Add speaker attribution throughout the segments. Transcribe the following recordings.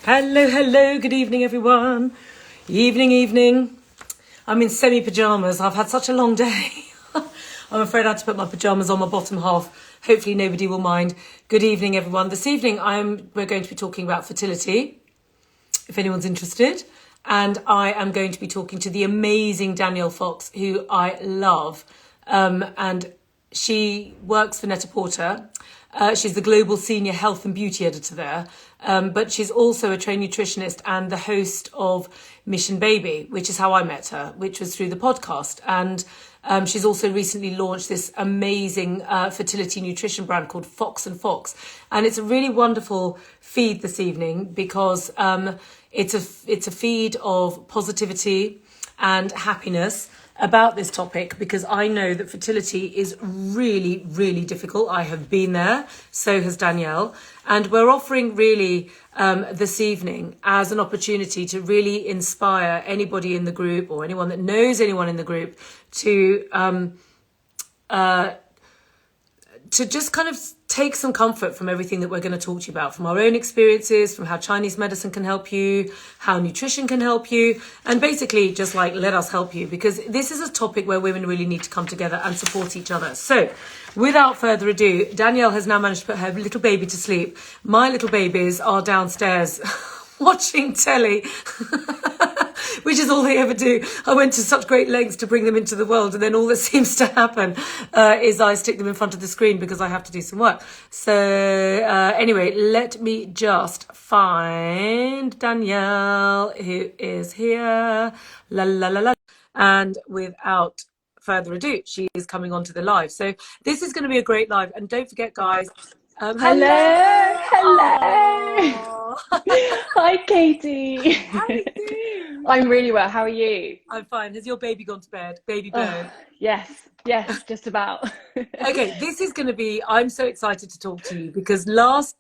Speaker 1: Hello, hello, good evening, everyone. Evening. I'm in semi-pyjamas. I've had such a long day. I'm afraid I had to put my pyjamas on my bottom half. Hopefully nobody will mind. Good evening, everyone. This evening, we're going to be talking about fertility, if anyone's interested. And I am going to be talking to the amazing Danielle Fox, who I love. And she works for Net-a-Porter. She's the Global Senior Health and Beauty Editor there. But she's also a trained nutritionist and the host of Mission Baby, which is how I met her, which was through the podcast. And she's also recently launched this amazing fertility nutrition brand called Fox and Fox. And it's a really wonderful feed this evening because it's a feed of positivity and happiness about this topic, because I know that fertility is really, really difficult. I have been there, so has Danielle. And we're offering really this evening as an opportunity to really inspire anybody in the group or anyone that knows anyone in the group to just kind of take some comfort from everything that we're going to talk to you about, from our own experiences, from how Chinese medicine can help you, how nutrition can help you, and basically just like let us help you, because this is a topic where women really need to come together and support each other. So without further ado, Danielle has now managed to put her little baby to sleep. My little babies are downstairs watching telly. Which is all they ever do. I went to such great lengths to bring them into the world, and then all that seems to happen is I stick them in front of the screen because I have to do some work. So anyway, let me just find Danielle, who is here. La la la la. And without further ado, she is coming onto the live. So this is going to be a great live. And don't forget, guys.
Speaker 2: Hello.
Speaker 1: Oh.
Speaker 2: Hi, Katie.
Speaker 1: How are you doing?
Speaker 2: I'm really well. How are you?
Speaker 1: I'm fine. Has your baby gone to bed? Baby bird?
Speaker 2: Yes, just about.
Speaker 1: Okay, this is going to be, I'm so excited to talk to you because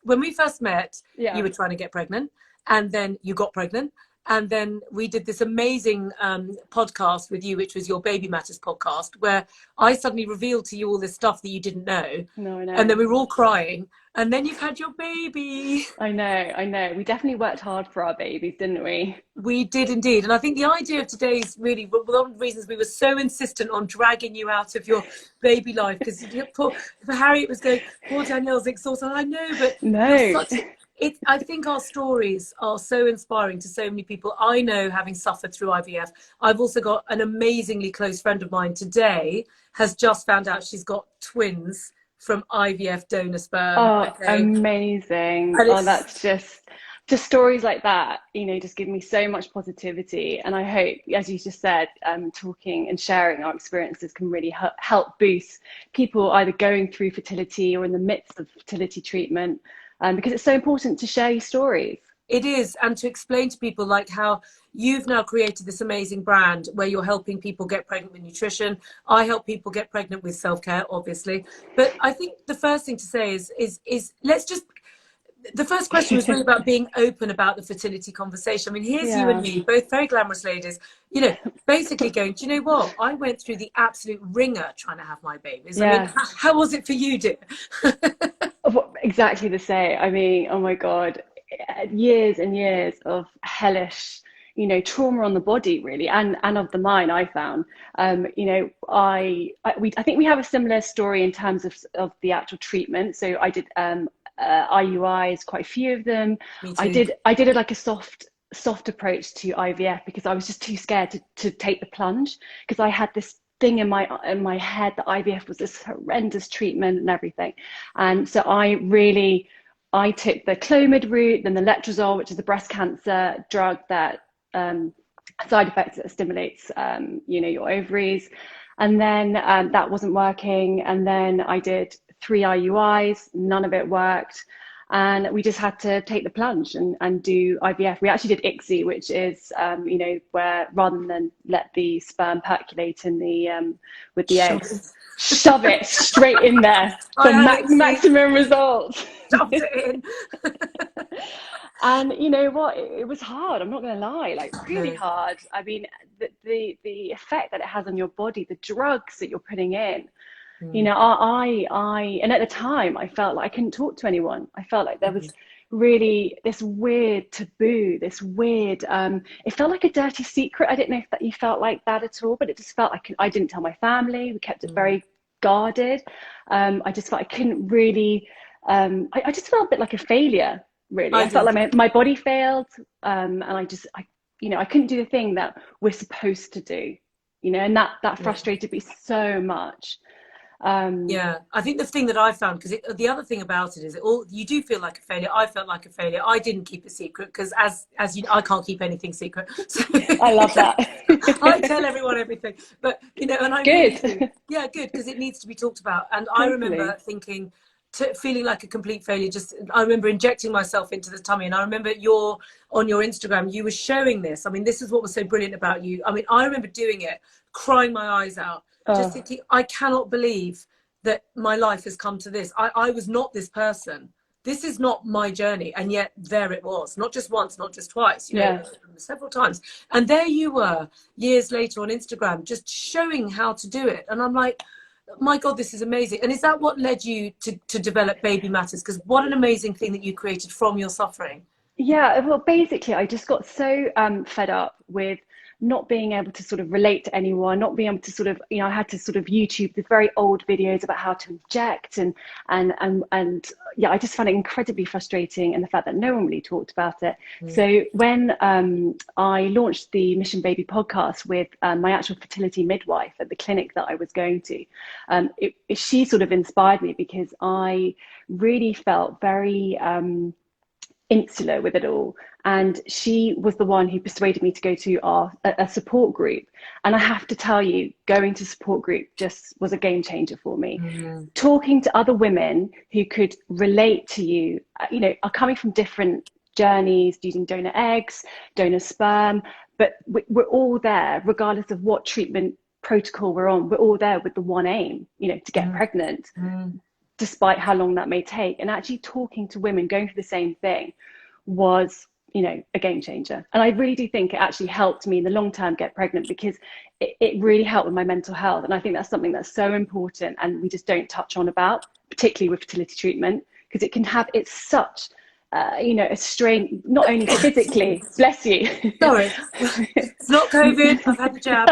Speaker 1: when we first met,
Speaker 2: Yeah.
Speaker 1: you were trying to get pregnant, and then you got pregnant. And then we did this amazing podcast with you, which was your Baby Matters podcast, where I suddenly revealed to you all this stuff that you didn't know.
Speaker 2: No, I know.
Speaker 1: And then we were all crying. And then you've had your baby.
Speaker 2: I know. We definitely worked hard for our babies, didn't we?
Speaker 1: We did indeed. And I think the idea of today's really, one of the reasons we were so insistent on dragging you out of your baby life, because for Harriet was going, poor Danielle's exhausted. I know, but
Speaker 2: No.
Speaker 1: I think our stories are so inspiring to so many people. I know, having suffered through IVF, I've also got an amazingly close friend of mine today has just found out she's got twins from IVF donor sperm.
Speaker 2: Oh, okay. Amazing. That's just stories like that, just give me so much positivity. And I hope, as you just said, talking and sharing our experiences can really help boost people either going through fertility or in the midst of fertility treatment. Because it's so important to share your stories.
Speaker 1: It is, and to explain to people like how you've now created this amazing brand where you're helping people get pregnant with nutrition. I help people get pregnant with self-care, obviously. But I think the first thing to say is the first question was really about being open about the fertility conversation. I mean, here's you and me, both very glamorous ladies, basically going, do you know what? I went through the absolute ringer trying to have my babies. I mean, how was it for you, dear?
Speaker 2: Exactly the same. I mean, oh my God, years and years of hellish, trauma on the body, really, and of the mind. I found, I think we have a similar story in terms of the actual treatment. So I did IUIs, quite a few of them. I did it like a soft approach to IVF because I was just too scared to take the plunge, because I had this thing in my head that IVF was this horrendous treatment and everything. And so I took the Clomid route, then the letrozole, which is the breast cancer drug that side effects that stimulates your ovaries, and then that wasn't working. And then I did 3 IUIs, none of it worked. And we just had to take the plunge and do IVF. We actually did ICSI, which is, where rather than let the sperm percolate in the with the eggs, shove it straight in there for maximum results.
Speaker 1: Shoved it in.
Speaker 2: And you know what? It was hard. I'm not going to lie, like really hard. I mean, the effect that it has on your body, the drugs that you're putting in. I and at the time I felt like I couldn't talk to anyone. I felt like there was really this weird taboo, this weird, it felt like a dirty secret. I don't know if that you felt like that at all, but it just felt like I didn't tell my family. We kept it very guarded. I just felt I couldn't really, I just felt a bit like a failure, really. I felt like my body failed, and I couldn't do the thing that we're supposed to do, and that frustrated me so much.
Speaker 1: Yeah, I think the thing that I found, because the other thing about it is you do feel like a failure. I felt like a failure. I didn't keep a secret because as you know, I can't keep anything secret. So
Speaker 2: I love that.
Speaker 1: I tell everyone everything, but and I
Speaker 2: good.
Speaker 1: Really do. Yeah, good, because it needs to be talked about. And
Speaker 2: Totally.
Speaker 1: I remember thinking, feeling like a complete failure. I remember injecting myself into the tummy, and I remember on your Instagram, you were showing this. I mean, this is what was so brilliant about you. I mean, I remember doing it, crying my eyes out, just thinking, I cannot believe that my life has come to this. I was not this person. This is not my journey. And yet there it was, not just once, not just twice, several times. And there you were years later on Instagram, just showing how to do it. And I'm like, my God, this is amazing. And is that what led you to develop Baby Matters? Because what an amazing thing that you created from your suffering.
Speaker 2: Yeah, well, basically, I just got so fed up with not being able to sort of relate to anyone, not being able to sort of, I had to sort of YouTube the very old videos about how to inject and yeah, I just found it incredibly frustrating, and the fact that no one really talked about it. So when I launched the Mission Baby podcast with my actual fertility midwife at the clinic that I was going to, she sort of inspired me, because I really felt very insular with it all, and she was the one who persuaded me to go to a support group. And I have to tell you, going to support group just was a game changer for me. Talking to other women who could relate to you, are coming from different journeys, using donor eggs, donor sperm, but we're all there regardless of what treatment protocol we're on. We're all there with the one aim, to get pregnant, despite how long that may take. And actually talking to women going through the same thing was, a game changer. And I really do think it actually helped me in the long term get pregnant, because it really helped with my mental health. And I think that's something that's so important, and we just don't touch on about, particularly with fertility treatment, because it's such a strain, not only physically, bless you.
Speaker 1: Sorry, it's not COVID, I've had the jab.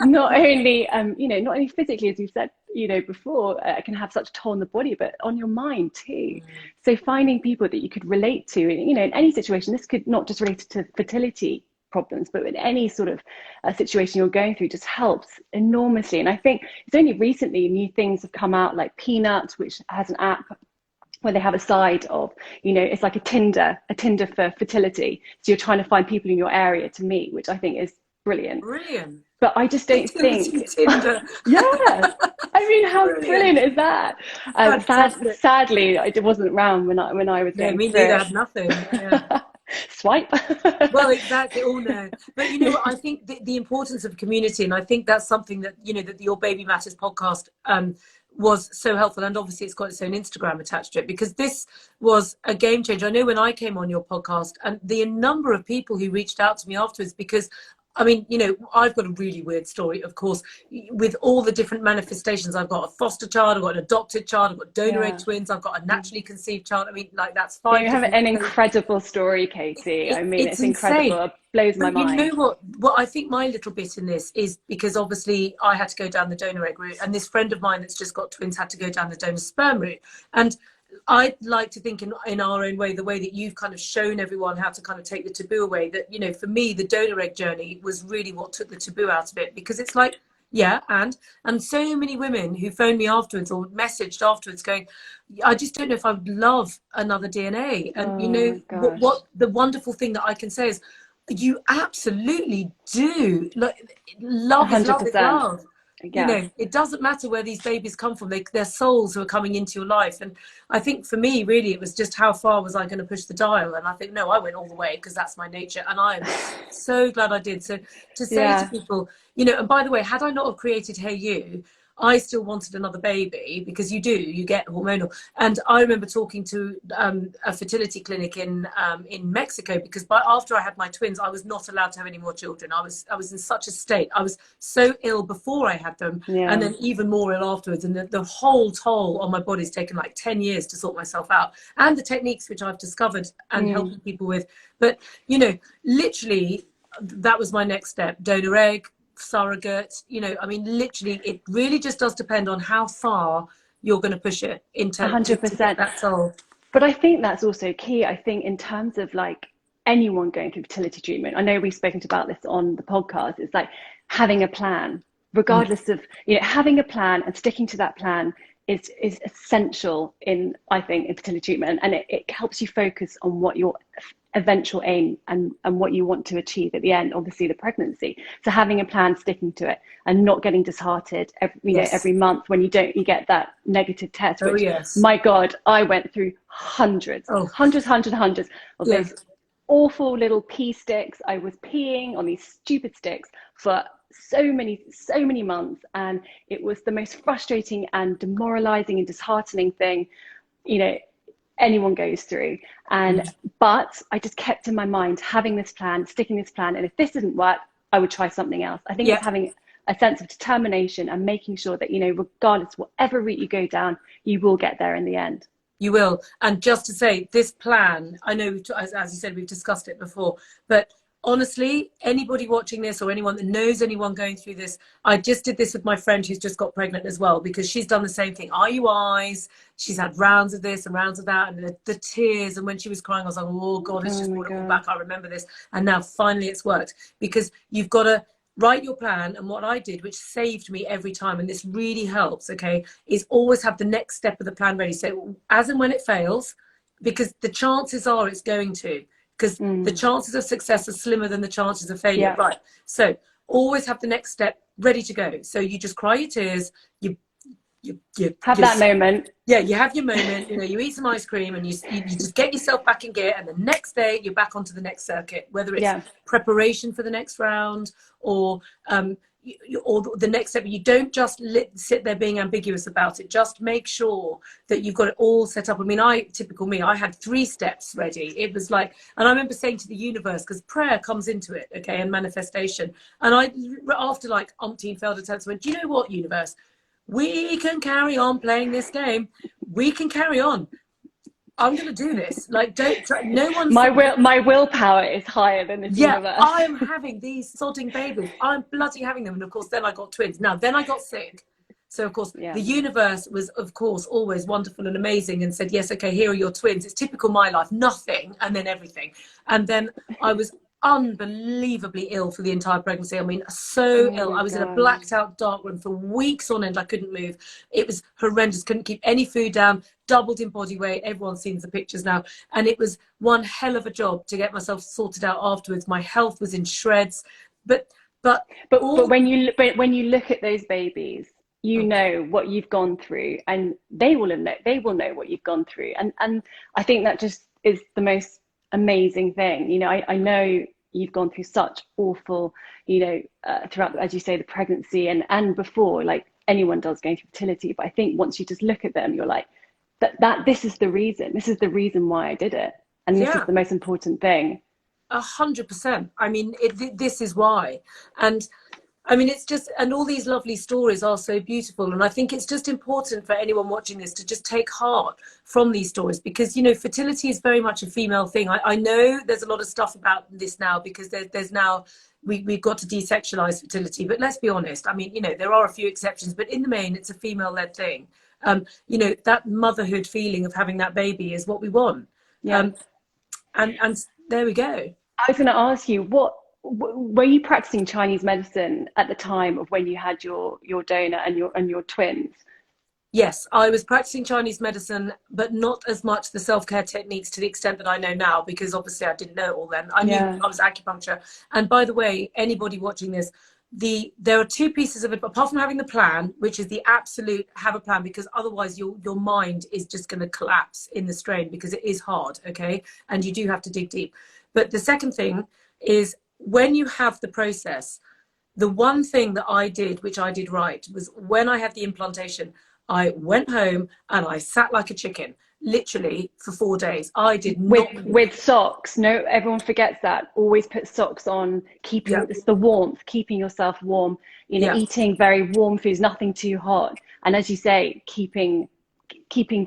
Speaker 2: Not only, not only physically, as you said, before, it can have such a toll on the body, but on your mind too. So finding people that you could relate to, in any situation, this could not just relate to fertility problems, but in any sort of situation you're going through, just helps enormously. And I think it's only recently new things have come out, like Peanut, which has an app where they have a side of, it's like a Tinder for fertility. So you're trying to find people in your area to meet, which I think is brilliant. But I just don't think,
Speaker 1: Tinder.
Speaker 2: Yeah, I mean, how brilliant is that? Sadly, it wasn't around when I was going
Speaker 1: me
Speaker 2: through
Speaker 1: neither.
Speaker 2: it.
Speaker 1: Had nothing. Yeah.
Speaker 2: Swipe.
Speaker 1: Well, exactly. Oh no. But I think the importance of community, and I think that's something that that Your Baby Matters podcast was so helpful. And obviously it's got its own Instagram attached to it, because this was a game changer. I know when I came on your podcast, and the number of people who reached out to me afterwards, because I mean, I've got a really weird story, of course, with all the different manifestations. I've got a foster child, I've got an adopted child, I've got donor egg twins, I've got a naturally conceived child. I mean, like, that's fine.
Speaker 2: You have an incredible story, Katie. I mean, it's incredible. It blows my mind.
Speaker 1: You know what I think my little bit in this is, because obviously I had to go down the donor egg route, and this friend of mine that's just got twins had to go down the donor sperm route. And I'd like to think in our own way, the way that you've kind of shown everyone how to kind of take the taboo away, that, for me, the donor egg journey was really what took the taboo out of it, because it's like, yeah, and so many women who phoned me afterwards or messaged afterwards going, I just don't know if I would love another DNA. And, what the wonderful thing that I can say is, you absolutely do. Like, love 100%. Is love is love. Yeah. It doesn't matter where these babies come from. They're souls who are coming into your life. And I think for me, really, it was just how far was I going to push the dial? And I think, no, I went all the way, because that's my nature. And I am so glad I did. So to say to people, and by the way, had I not have created Hey You, I still wanted another baby, because you get hormonal. And I remember talking to a fertility clinic in Mexico, because after I had my twins, I was not allowed to have any more children. I was in such a state. I was so ill before I had them, and then even more ill afterwards. And the whole toll on my body's taken like 10 years to sort myself out. And the techniques which I've discovered and helping people with. But, you know, literally, that was my next step. Donor egg, surrogate, you know, I mean, literally, it really just does depend on how far you're going to push it in terms of 100%. That's all.
Speaker 2: But I think that's also key. I think in terms of like anyone going through fertility treatment, I know we've spoken about this on the podcast. It's like having a plan, regardless of, you know, having a plan and sticking to that plan is essential in, I think, in fertility treatment, and it helps you focus on what your eventual aim and what you want to achieve at the end, obviously the pregnancy. So having a plan, sticking to it, and not getting disheartened every month when you get that negative test, which, my God, I went through hundreds of those awful little pee sticks. I was peeing on these stupid sticks for so many months, and it was the most frustrating and demoralizing and disheartening thing, you know, anyone goes through. But I just kept in my mind having this plan, sticking this plan, and if this didn't work, I would try something else. I think it's having a sense of determination and making sure that, you know, regardless whatever route you go down, you will get there in the end.
Speaker 1: You will. And just to say, this plan, I know, as you said, we've discussed it before, but honestly, anybody watching this or anyone that knows anyone going through this, I just did this with my friend who's just got pregnant as well, because she's done the same thing. IUIs, she's had rounds of this and rounds of that, and the tears. And when she was crying, I was like, oh God, it's just brought it all back. I remember this. And now finally it's worked, because you've got to write your plan. And what I did, which saved me every time, and this really helps, okay, is always have the next step of the plan ready. So as and when it fails, because the chances are it's going to, because the chances of success are slimmer than the chances of failure. Right. So always have the next step ready to go. So you just cry your tears, you
Speaker 2: have that moment.
Speaker 1: Yeah, you have your moment, you know, you eat some ice cream, and you just get yourself back in gear, and the next day you're back onto the next circuit, whether it's preparation for the next round or the next step. You don't just sit there being ambiguous about it. Just make sure that you've got it all set up. I mean, typical me, I had 3 steps ready. It was like, and I remember saying to the universe, because prayer comes into it, okay, and manifestation. And I, after like umpteen failed attempts, went, do you know what, universe? We can carry on playing this game. We can carry on. I'm going to do this. Like, don't try. No one's
Speaker 2: my willpower is higher than this universe.
Speaker 1: I am having these sodding babies. I'm bloody having them. And of course, then I got twins. Now, then I got sick. So of course, the universe was, of course, always wonderful and amazing, and said, yes, okay, here are your twins. It's typical my life, nothing, and then everything. And then I was unbelievably ill for the entire pregnancy. I mean, so ill. I was in a blacked out dark room for weeks on end. I couldn't move. It was horrendous. Couldn't keep any food down, doubled in body weight. Everyone's seen the pictures now. And it was one hell of a job to get myself sorted out afterwards. My health was in shreds. But
Speaker 2: when you look at those babies, you know what you've gone through, and they will know what you've gone through. And I think that just is the most amazing thing. You know, I know you've gone through such awful, you know, throughout, as you say, the pregnancy and before, like anyone does going through fertility. But I think once you just look at them, you're like, this is the reason why I did it, and this is the most important thing.
Speaker 1: 100%. I mean, this is why. And I mean, it's just, and all these lovely stories are so beautiful. And I think it's just important for anyone watching this to just take heart from these stories, because, you know, fertility is very much a female thing. I know there's a lot of stuff about this now, because there's now, we've got to desexualize fertility. But let's be honest. I mean, you know, there are a few exceptions, but in the main, it's a female-led thing. You know, that motherhood feeling of having that baby is what we want. And there we go.
Speaker 2: I was going to ask you, were you practicing Chinese medicine at the time of when you had your donor and your twins?
Speaker 1: Yes, I was practicing Chinese medicine, but not as much the self-care techniques to the extent that I know now, because obviously I didn't know it all then. I knew I was acupuncture. And by the way, anybody watching this, there are 2 pieces of it, apart from having the plan, which is the absolute have a plan, because otherwise your mind is just going to collapse in the strain, because it is hard, okay? And you do have to dig deep. But the second thing is, when you have the process, The one thing that I did, which I did right, was when I had the implantation, I went home and I sat like a chicken, literally for 4 days. I did not move.
Speaker 2: With socks. No, everyone forgets that. Always put socks on,
Speaker 1: Yeah,
Speaker 2: keeping it's the warmth, keeping yourself warm,
Speaker 1: yeah.
Speaker 2: eating very warm foods, nothing too hot. And as you say, keeping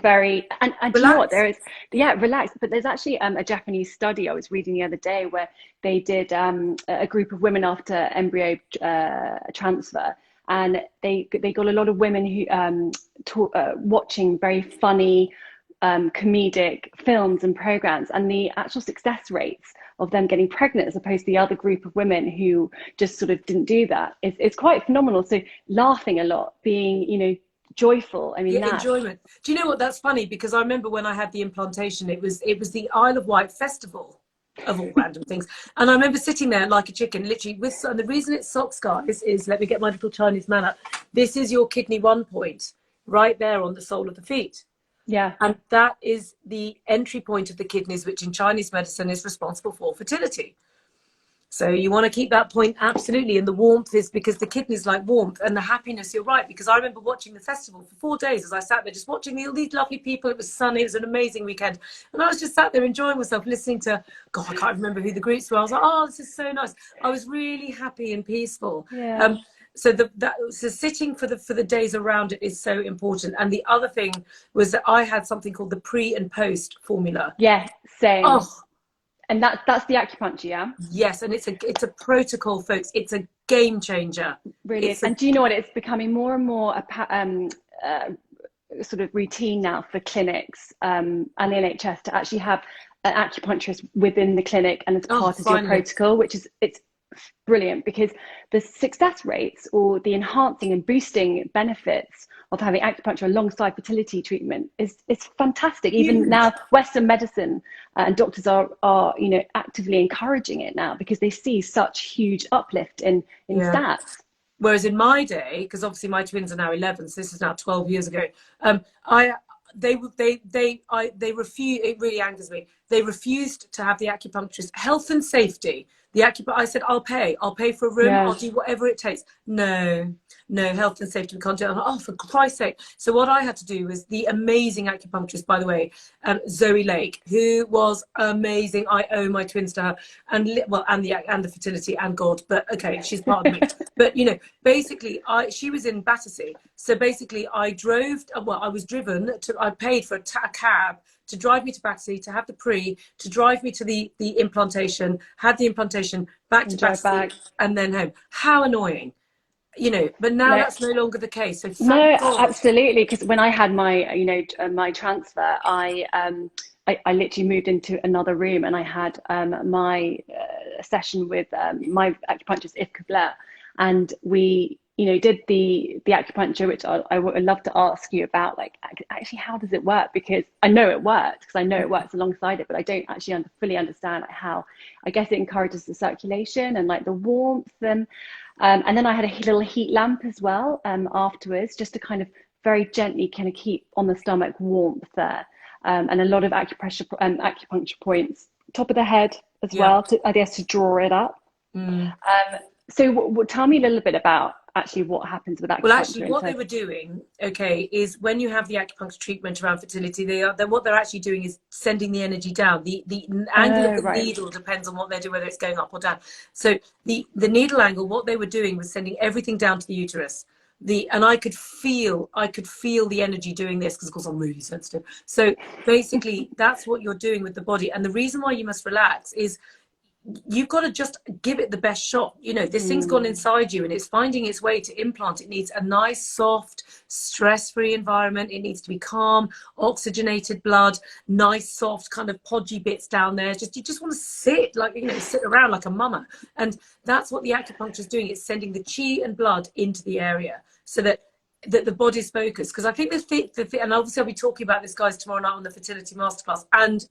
Speaker 2: very, and do you know what,
Speaker 1: Relax.
Speaker 2: there is, yeah, relaxed. But there's actually a Japanese study I was reading the other day where they did a group of women after embryo transfer, and they got a lot of women who watching very funny comedic films and programs, and the actual success rates of them getting pregnant as opposed to the other group of women who just sort of didn't do that, it's quite phenomenal. So laughing a lot, being, joyful, I mean,
Speaker 1: Yeah,
Speaker 2: that,
Speaker 1: enjoyment. Do you know what? That's funny because I remember when I had the implantation, it was the Isle of Wight festival of all random things, and I remember sitting there like a chicken, literally with. And the reason it's socks, guys, is let me get my little Chinese man up. This is your kidney 1 point, right there on the sole of the feet,
Speaker 2: yeah,
Speaker 1: and that is the entry point of the kidneys, which in Chinese medicine is responsible for fertility. So you want to keep that point absolutely. And the warmth is because the kidneys like warmth, and the happiness. You're right, because I remember watching the festival for 4 days as I sat there just watching all these lovely people. It was sunny. It was an amazing weekend. And I was just sat there enjoying myself, listening to, God, I can't remember who the groups were. I was like, oh, this is so nice. I was really happy and peaceful.
Speaker 2: yeah,
Speaker 1: So sitting for the days around it is so important. And the other thing was that I had something called the pre and post formula.
Speaker 2: yeah, same.
Speaker 1: Oh,
Speaker 2: And that's the acupuncture, yeah,
Speaker 1: yes, and it's a protocol, folks. It's a game changer.
Speaker 2: really is.
Speaker 1: It's a
Speaker 2: And do you know what, it's becoming more and more sort of routine now for clinics and the NHS to actually have an acupuncturist within the clinic and as part of your
Speaker 1: finally.
Speaker 2: protocol, which is, it's brilliant, because the success rates or the enhancing and boosting benefits of having acupuncture alongside fertility treatment is fantastic. Even
Speaker 1: Huge.
Speaker 2: now, Western medicine and doctors are actively encouraging it now because they see such huge uplift in
Speaker 1: Yeah.
Speaker 2: stats.
Speaker 1: Whereas in my day, because obviously my twins are now 11, so this is now 12 years ago. I they refuse. It really angers me. They refused to have the acupuncturist. Health and safety. I said, I'll pay for a room.
Speaker 2: Yeah.
Speaker 1: I'll do whatever it takes. No, health and safety. We can't do it. Oh, for Christ's sake. So what I had to do was the amazing acupuncturist, by the way, Zoe Lake, who was amazing. I owe my twins to her, and the fertility and God. But okay, she's part of me. But basically, she was in Battersea. So basically, I was driven to. I paid for a cab to drive me to Battersea, to have the to drive me to the implantation, had the implantation, back to Battersea, and then home. How annoying, but now that's no longer the case. So
Speaker 2: No,
Speaker 1: thank God.
Speaker 2: absolutely. Because when I had my, my transfer, I literally moved into another room, and I had my session with my acupuncturist, Yves Kabler, and we, did the acupuncture, which I would love to ask you about, like, actually, how does it work? Because I know it works, because I know it works alongside it, but I don't actually fully understand like how. I guess it encourages the circulation and like the warmth, and then I had a little heat lamp as well afterwards, just to kind of very gently kind of keep on the stomach warmth there, and a lot of acupuncture points, top of the head as well, I guess, to draw it up. So tell me a little bit about actually what happens with acupuncture.
Speaker 1: Well, actually, what they were doing, is when you have the acupuncture treatment around fertility, what they're actually doing is sending the energy down. The angle of the needle depends on what they do, whether it's going up or down. So the needle angle, what they were doing was sending everything down to the uterus. And I could feel the energy doing this, because of course I'm really sensitive. So basically, that's what you're doing with the body. And the reason why you must relax is you've got to just give it the best shot. This thing's gone inside you and it's finding its way to implant. It needs a nice, soft, stress-free environment. It needs to be calm, oxygenated blood, nice, soft, kind of podgy bits down there. You just want to sit sit around like a mama. And that's what the acupuncture is doing. It's sending the chi and blood into the area so that the body's focused. Because I think and obviously I'll be talking about this, guys, tomorrow night on the Fertility Masterclass, and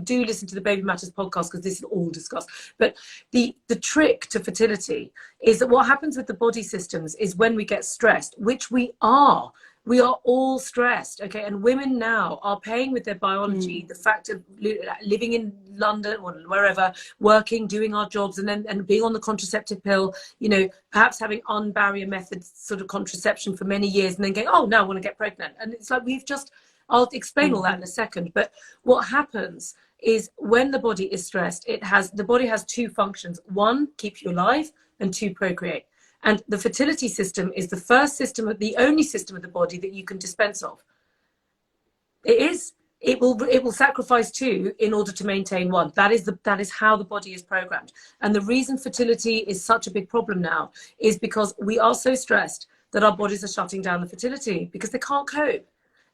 Speaker 1: do listen to the Baby Matters podcast, because this is all discussed. But the trick to fertility is that what happens with the body systems is when we get stressed, which we are We are all stressed, okay? And women now are paying with their biology the fact of living in London or wherever, working, doing our jobs, and then being on the contraceptive pill, you know, perhaps having unbarrier methods sort of contraception for many years, and then going, oh, now I want to get pregnant. And it's like we've just, I'll explain all that in a second. But what happens is when the body is stressed, the body has two functions. One, keep you alive, and two, procreate. And the fertility system is the first system, the only system of the body that you can dispense of. It is. It will sacrifice two in order to maintain one. That is how the body is programmed. And the reason fertility is such a big problem now is because we are so stressed that our bodies are shutting down the fertility because they can't cope.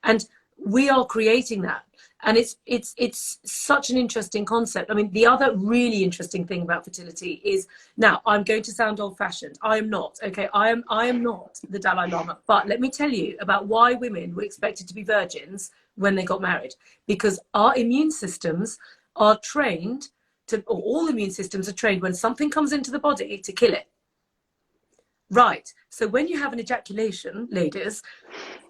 Speaker 1: And we are creating that. And it's such an interesting concept. I mean, the other really interesting thing about fertility is, now I'm going to sound old-fashioned. I am not, okay? I am not the Dalai Lama. But let me tell you about why women were expected to be virgins when they got married. Because our immune systems are trained or all immune systems are trained when something comes into the body to kill it. Right. So when you have an ejaculation, ladies,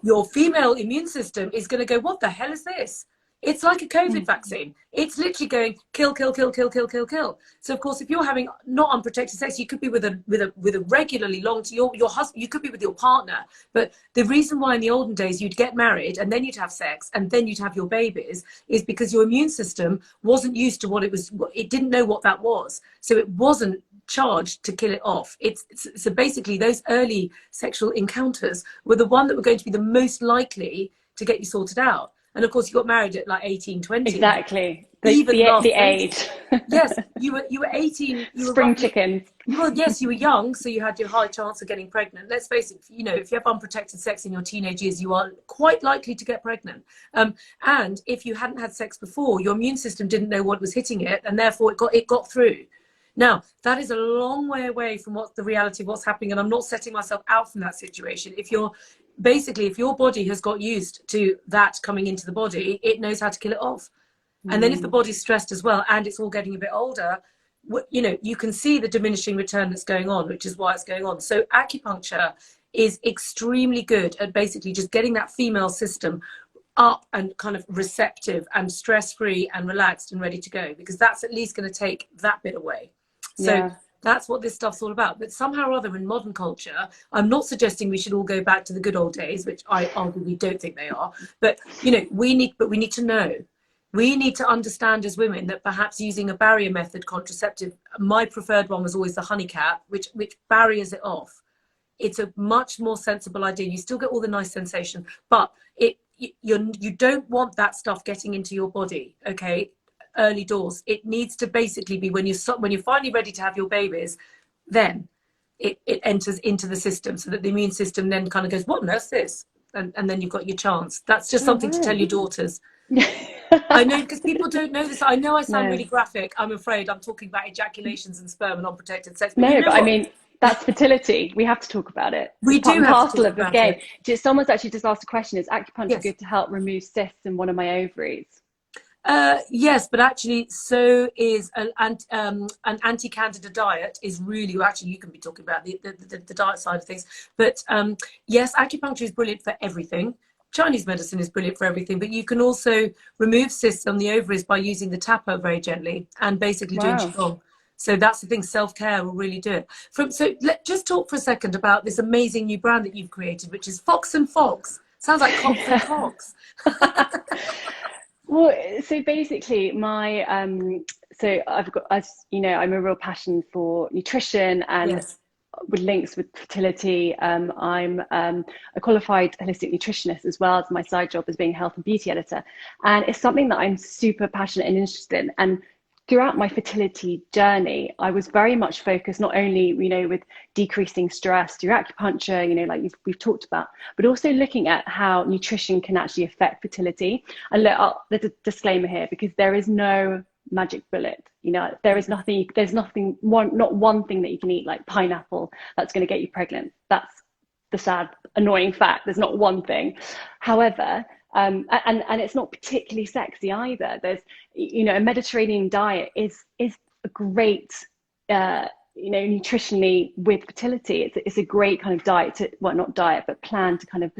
Speaker 1: your female immune system is going to go, what the hell is this? It's like a COVID vaccine. It's literally going kill, kill, kill, kill, kill, kill, kill. So of course, if you're having not unprotected sex, you could be with a regularly long to your husband. You could be with your partner. But the reason why in the olden days you'd get married and then you'd have sex and then you'd have your babies is because your immune system wasn't used to what it was. It didn't know what that was. So it wasn't charged to kill it off. So basically those early sexual encounters were the one that were going to be the most likely to get you sorted out. And of course, you got married at like 18, 20.
Speaker 2: Exactly.
Speaker 1: The
Speaker 2: age.
Speaker 1: Yes, you were 18. You
Speaker 2: Spring
Speaker 1: were
Speaker 2: chickens.
Speaker 1: Well, yes, you were young, so you had your high chance of getting pregnant. Let's face it, you know, if you have unprotected sex in your teenage years, you are quite likely to get pregnant. And if you hadn't had sex before, your immune system didn't know what was hitting it, and therefore it got through. Now, that is a long way away from what's the reality of what's happening, and I'm not setting myself out from that situation. If your body has got used to that coming into the body, it knows how to kill it off. And then if the body's stressed as well, and it's all getting a bit older, you know, you can see the diminishing return that's going on, which is why it's going on. So acupuncture is extremely good at basically just getting that female system up and kind of receptive and stress-free and relaxed and ready to go, because that's at least going to take that bit away. So that's what this stuff's all about. But somehow or other in modern culture, I'm not suggesting we should all go back to the good old days, which I arguably don't think they are. But, you know, we need to know. We need to understand as women that perhaps using a barrier method contraceptive, my preferred one was always the honey cat, which barriers it off. It's a much more sensible idea. You still get all the nice sensation, but you don't want that stuff getting into your body, okay? Early doors. It needs to basically be when you're finally ready to have your babies, then it enters into the system, so that the immune system then kind of goes, what on earth's this? And then you've got your chance. That's just something to tell your daughters. I know, because people don't know this. I know I sound really graphic. I'm afraid I'm talking about ejaculations and sperm and unprotected sex. But
Speaker 2: I mean, that's fertility. We have to talk about it.
Speaker 1: We do have to talk
Speaker 2: about the game. Someone's actually just asked a question: is acupuncture good to help remove cysts in one of my ovaries?
Speaker 1: Yes, but actually, so is an anti-candida diet is really, actually, you can be talking about the diet side of things. But yes, acupuncture is brilliant for everything. Chinese medicine is brilliant for everything, but you can also remove cysts on the ovaries by using the tapper very gently and basically doing qigong. So that's the thing, self-care will really do it. So let's just talk for a second about this amazing new brand that you've created, which is Fox and Fox. Sounds like Cox and Cox.
Speaker 2: Well, so basically so I've got, as you know, I'm a real passion for nutrition and with links with fertility. I'm a qualified holistic nutritionist, as well as my side job as being a health and beauty editor. And it's something that I'm super passionate and interested in. And throughout my fertility journey, I was very much focused not only, you know, with decreasing stress through acupuncture, you know, like we've talked about, but also looking at how nutrition can actually affect fertility. And look, there's a disclaimer here, because there is no magic bullet. You know, not one thing that you can eat, like pineapple, that's going to get you pregnant. That's the sad, annoying fact. There's not one thing. However, and it's not particularly sexy either. There's, you know, a Mediterranean diet is a great nutritionally with fertility. It's a great kind of diet to, well, not diet, but plan to kind of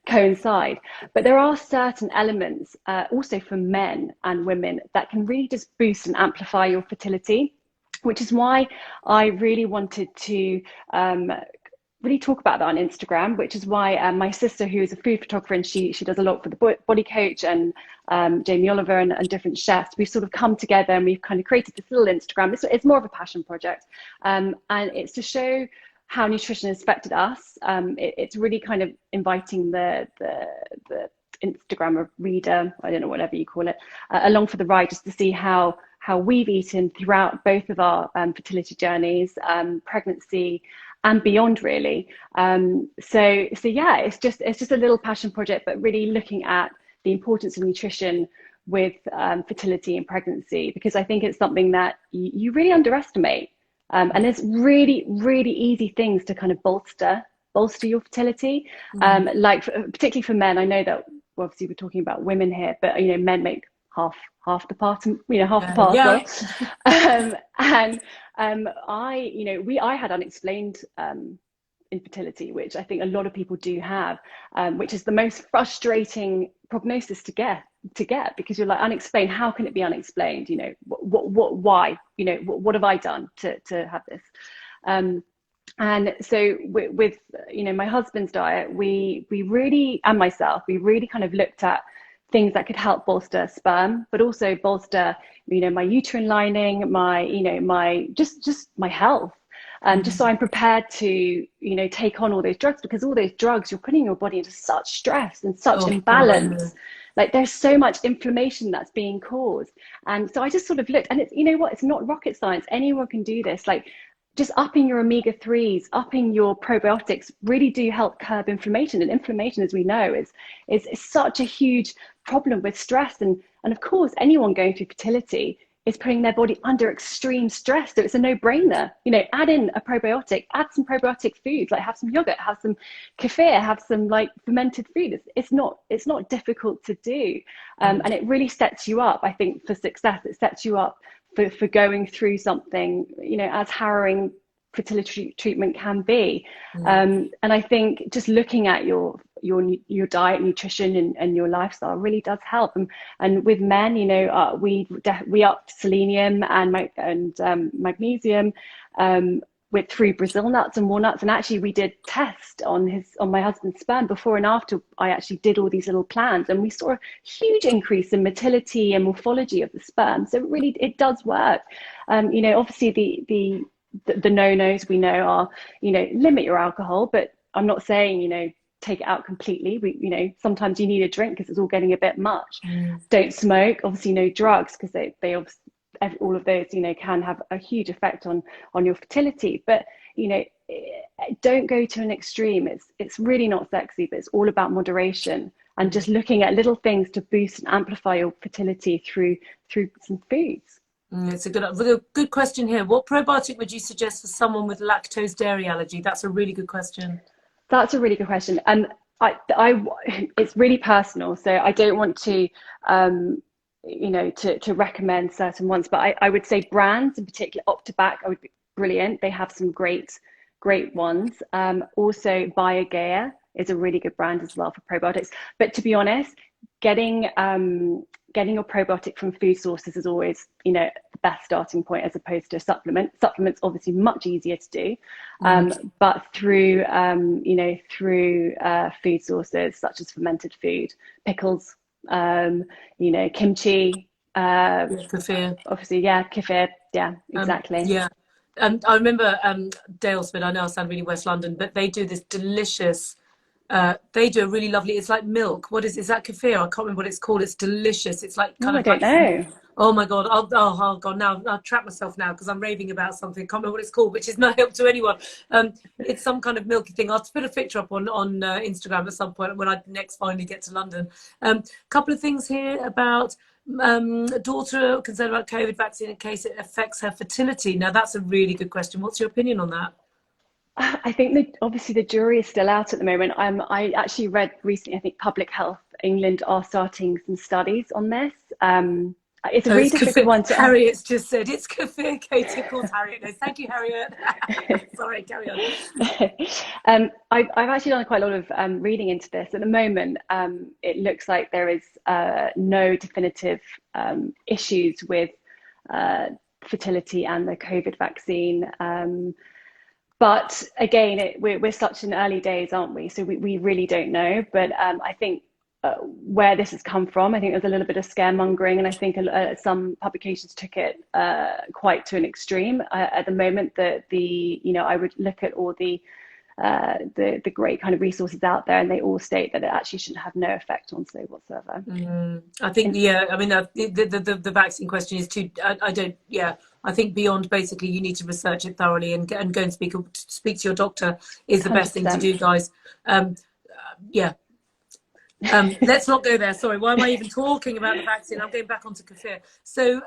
Speaker 2: coincide. But there are certain elements also for men and women that can really just boost and amplify your fertility, which is why I really wanted to really talk about that on Instagram, which is why my sister, who is a food photographer, and she does a lot for the Body Coach and Jamie Oliver and different chefs, we've sort of come together and we've kind of created this little Instagram. It's more of a passion project, and it's to show how nutrition has affected us. It's really kind of inviting the Instagram reader, I don't know, whatever you call it, along for the ride, just to see how we've eaten throughout both of our fertility journeys, pregnancy, and beyond, really. So yeah, it's just a little passion project, but really looking at the importance of nutrition with fertility and pregnancy, because I think it's something that you really underestimate. And there's really, really easy things to kind of bolster your fertility. Like particularly for men, I know that obviously we're talking about women here, but men make half the part, half the parcel. And I had unexplained infertility, which I think a lot of people do have, which is the most frustrating prognosis to get, because you're like, unexplained, how can it be unexplained? Why? What have I done to have this? And so with my husband's diet, we really, and myself, we really kind of looked at things that could help bolster sperm, but also bolster, my uterine lining, my just my health. Just so I'm prepared to, take on all those drugs, because all those drugs, you're putting your body into such stress and such imbalance. Like, there's so much inflammation that's being caused. And so I just sort of looked, and it's, it's not rocket science. Anyone can do this. Like, just upping your omega-3s, upping your probiotics really do help curb inflammation. And inflammation, as we know, is such a huge problem with stress. And of course, anyone going through fertility is putting their body under extreme stress. So it's a no-brainer. Add in a probiotic, add some probiotic foods, like have some yogurt, have some kefir, have some like fermented food. It's not difficult to do. And it really sets you up, I think, for success. It sets you up for going through something, as harrowing fertility treatment can be. And I think just looking at your diet, nutrition, and your lifestyle really does help. And with men, we upped selenium and magnesium through Brazil nuts and walnuts. And actually, we did test on my husband's sperm before and after. I actually did all these little plans, and we saw a huge increase in motility and morphology of the sperm. So really, it does work. Obviously the no-nos we know are, limit your alcohol, but I'm not saying, take it out completely. Sometimes you need a drink because it's all getting a bit much. Don't smoke, obviously no drugs, because they obviously, all of those, can have a huge effect on your fertility. But, don't go to an extreme. It's really not sexy, but it's all about moderation and just looking at little things to boost and amplify your fertility through some foods.
Speaker 1: It's a good question here. What probiotic would you suggest for someone with lactose dairy allergy? That's a really good question.
Speaker 2: That's a really good question. And it's really personal. So I don't want to, to recommend certain ones, but I would say brands, in particular, Optibac would be brilliant. They have some great ones. Also, Biogaia is a really good brand as well for probiotics. But to be honest, getting your probiotic from food sources is always, the best starting point, as opposed to a supplement. Supplements obviously much easier to do, but through food sources such as fermented food, pickles, kimchi,
Speaker 1: kefir.
Speaker 2: Obviously, kefir, exactly.
Speaker 1: I remember Dalesford. I know I sound really West London, but they do this delicious. They do a really lovely. It's like milk. What is that kefir? I can't remember what it's called. It's delicious. It's like
Speaker 2: I don't know.
Speaker 1: Oh my god! Oh god! Now I'll trap myself now because I'm raving about something. I can't remember what it's called, which is no help to anyone. It's some kind of milky thing. I'll put a picture up on Instagram at some point when I next finally get to London. Couple of things here about a daughter concerned about COVID vaccine in case it affects her fertility. Now that's a really good question. What's your opinion on that?
Speaker 2: I think that obviously the jury is still out at the moment. I actually read recently, I think Public Health England are starting some studies on this. it's a really difficult one to.
Speaker 1: Harriet's just said it's kefir. Katie calls Harriet. No, thank you, Harriet. Sorry, carry on.
Speaker 2: I've actually done quite a lot of reading into this. At the moment, it looks like there is no definitive issues with fertility and the COVID vaccine. But again, we're such in early days, aren't we? So we really don't know. But I think where this has come from, I think there's a little bit of scaremongering, and I think some publications took it quite to an extreme. At the moment, I would look at all the great kind of resources out there, and they all state that it actually shouldn't have no effect on SO whatsoever.
Speaker 1: I think, I mean, the vaccine question is too. I think beyond basically you need to research it thoroughly and go and speak to your doctor is the 100%. Best thing to do, guys. Let's not go there. Sorry, why am I even talking about the vaccine? I'm going back onto kefir. So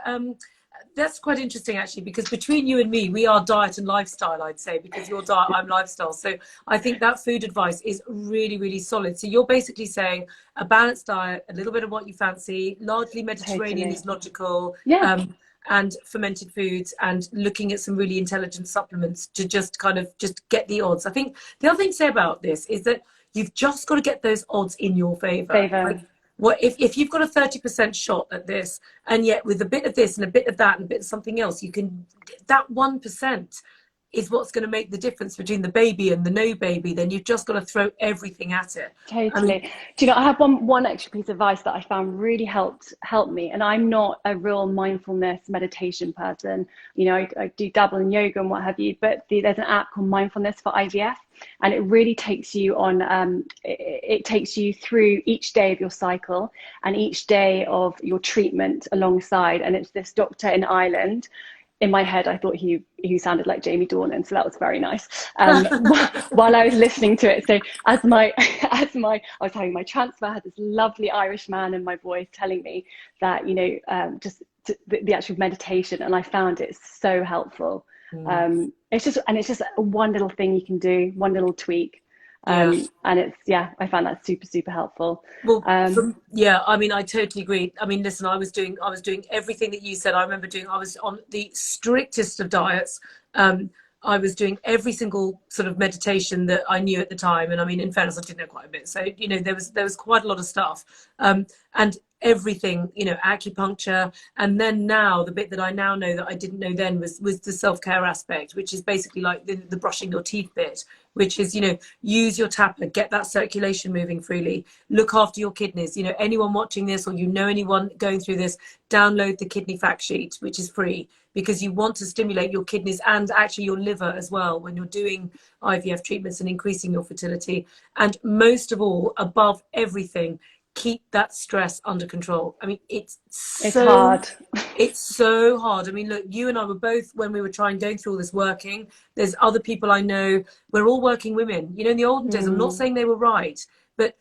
Speaker 1: that's quite interesting, actually, because between you and me, we are diet and lifestyle, I'd say, because you're diet, I'm lifestyle. So I think that food advice is really, really solid. So you're basically saying a balanced diet, a little bit of what you fancy, largely Mediterranean is logical. Yeah. And fermented foods, and looking at some really intelligent supplements to just get the odds. I think the other thing to say about this is that you've just got to get those odds in your favor. Like, if you've got a 30% shot at this, and yet with a bit of this and a bit of that and a bit of something else, you can, that 1% is what's going to make the difference between the baby and the no baby. Then you've just got to throw everything at it. Totally.
Speaker 2: I mean, do you know, I have one extra piece of advice that I found really helped me. And I'm not a real mindfulness meditation person. You know, I do dabble in yoga and what have you, but there's an app called Mindfulness for IVF. And it really takes you on, it takes you through each day of your cycle and each day of your treatment alongside. And it's this doctor in Ireland. In my head, I thought he sounded like Jamie Dornan, so that was very nice. While I was listening to it, so I was having my transfer, I had this lovely Irish man in my voice telling me that, you know, the actual meditation, and I found it so helpful. It's just one little thing you can do, one little tweak. And I found that super, super helpful.
Speaker 1: Well, I mean, I totally agree. I mean, listen, I was doing everything that you said. I remember I was on the strictest of diets. I was doing every single sort of meditation that I knew at the time. And I mean, in fairness, I did know quite a bit. So, you know, there was quite a lot of stuff. And everything, you know, acupuncture. And then now the bit that I now know that I didn't know then was the self-care aspect, which is basically like the brushing your teeth bit, which is, you know, use your tapper, get that circulation moving freely, look after your kidneys. You know, anyone watching this, or you know anyone going through this, download the kidney fact sheet, which is free, because you want to stimulate your kidneys and actually your liver as well when you're doing IVF treatments and increasing your fertility. And most of all, above everything, keep that stress under control. I mean, it's
Speaker 2: hard.
Speaker 1: It's so hard. I mean, look, you and I were both, when we were going through all this, working. There's other people I know, we're all working women. You know, in the olden days, I'm not saying they were right, but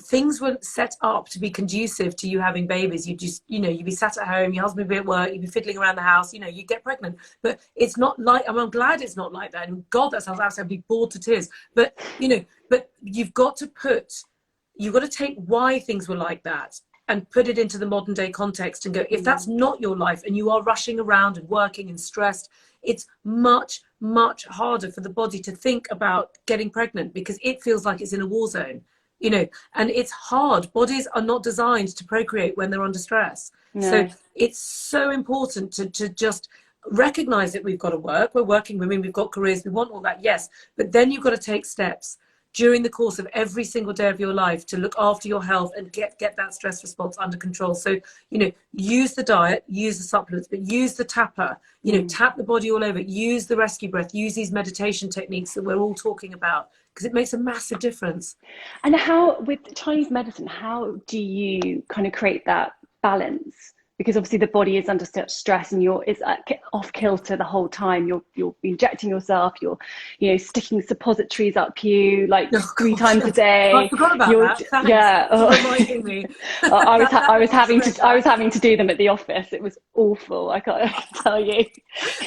Speaker 1: things weren't set up to be conducive to you having babies. You just, you know, you'd be sat at home, your husband would be at work, you'd be fiddling around the house, you know, you get pregnant. But it's not like, I'm glad it's not like that. And God, that sounds absolutely bored to tears. But, you know, but you've got to take why things were like that and put it into the modern day context and go, if that's not your life and you are rushing around and working and stressed, it's much, much harder for the body to think about getting pregnant, because it feels like it's in a war zone, you know, and it's hard. Bodies are not designed to procreate when they're under stress. No. So it's so important to just recognize that we've got to work. We're working women, we've got careers, we want all that, yes. But then you've got to take steps during the course of every single day of your life to look after your health and get that stress response under control. So, you know, use the diet, use the supplements, but use the tapper, you know, tap the body all over, use the rescue breath, use these meditation techniques that we're all talking about, because it makes a massive difference.
Speaker 2: And how, with Chinese medicine, how do you kind of create that balance? Because obviously the body is under such stress and it's off kilter the whole time. You're injecting yourself, you're, you know, sticking suppositories up you like 3 times a day.
Speaker 1: I forgot about that. Thanks.
Speaker 2: Yeah.
Speaker 1: Reminding me.
Speaker 2: I was having to do them at the office. It was awful. I can't tell you.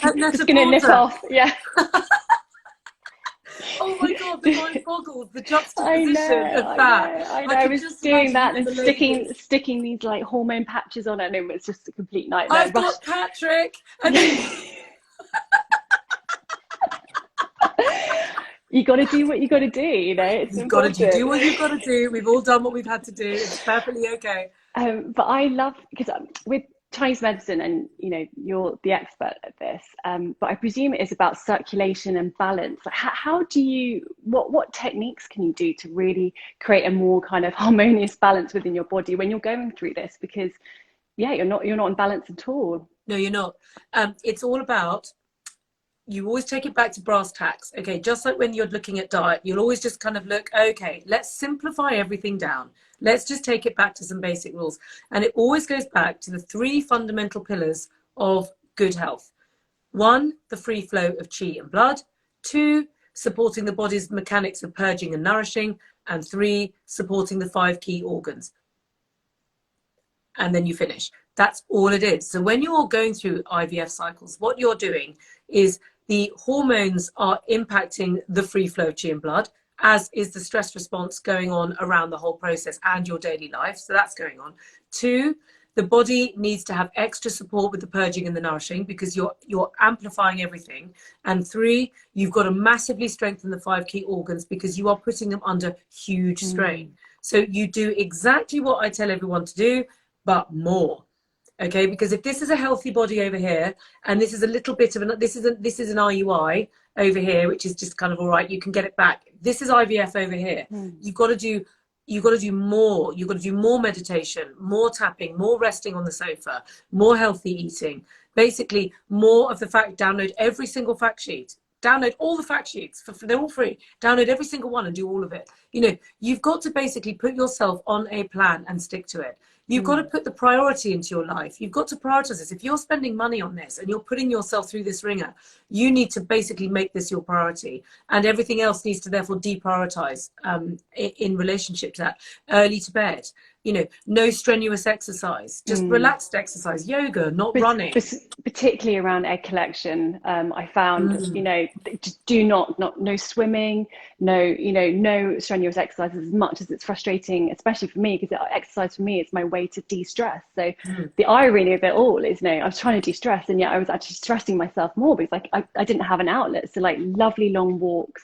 Speaker 2: Just gonna nip off. Yeah.
Speaker 1: Oh my God, the mind boggles, the
Speaker 2: I
Speaker 1: juxtaposition
Speaker 2: know,
Speaker 1: of
Speaker 2: I
Speaker 1: that.
Speaker 2: know, I know.
Speaker 1: I
Speaker 2: I
Speaker 1: can
Speaker 2: was
Speaker 1: just
Speaker 2: doing
Speaker 1: imagine
Speaker 2: that
Speaker 1: you and
Speaker 2: and
Speaker 1: the ladies.
Speaker 2: sticking these like hormone patches on it, and it was just a complete nightmare.
Speaker 1: I've got Patrick. And
Speaker 2: You got to do what you got to do, you know, it's
Speaker 1: you've got to
Speaker 2: important.
Speaker 1: do what you've got to do. We've all done what we've had to do. It's perfectly okay.
Speaker 2: But I love, because with Chinese medicine, and you know, you're the expert at this, but I presume it is about circulation and balance. Like, how do you, what techniques can you do to really create a more kind of harmonious balance within your body when you're going through this? Because yeah, you're not in balance at all.
Speaker 1: No, you're not. It's all about, you always take it back to brass tacks. Okay, just like when you're looking at diet, you'll always just kind of look, okay, let's simplify everything down. Let's just take it back to some basic rules. And it always goes back to the three fundamental pillars of good health. One, the free flow of qi and blood. Two, supporting the body's mechanics of purging and nourishing. And three, supporting the 5 key organs. And then you finish. That's all it is. So when you're going through IVF cycles, what you're doing is the hormones are impacting the free flow of qi and blood, as is the stress response going on around the whole process and your daily life. So that's going on. Two, the body needs to have extra support with the purging and the nourishing, because you're amplifying everything. And three, you've got to massively strengthen the 5 key organs, because you are putting them under huge strain. So you do exactly what I tell everyone to do, but more. Okay, because if this is a healthy body over here, and this is a little bit of this is an IUI over here, which is just kind of all right, you can get it back. This is IVF over here. You've got to do more. You've got to do more meditation, more tapping, more resting on the sofa, more healthy eating. Basically, more of the fact. Download every single fact sheet. Download all the fact sheets. They're all free. Download every single one and do all of it. You know, you've got to basically put yourself on a plan and stick to it. You've got to put the priority into your life. You've got to prioritize this. If you're spending money on this and you're putting yourself through this ringer, you need to basically make this your priority. And everything else needs to therefore deprioritize in relationship to that. Early to bed, you know, no strenuous exercise, just relaxed exercise, yoga, not running.
Speaker 2: Particularly around egg collection, I found, you know, just no swimming, no strenuous exercises, as much as it's frustrating, especially for me, because exercise for me is my way to de-stress. So the irony of it all is, I was trying to de-stress, and yet I was actually stressing myself more, because like I didn't have an outlet. So like lovely long walks,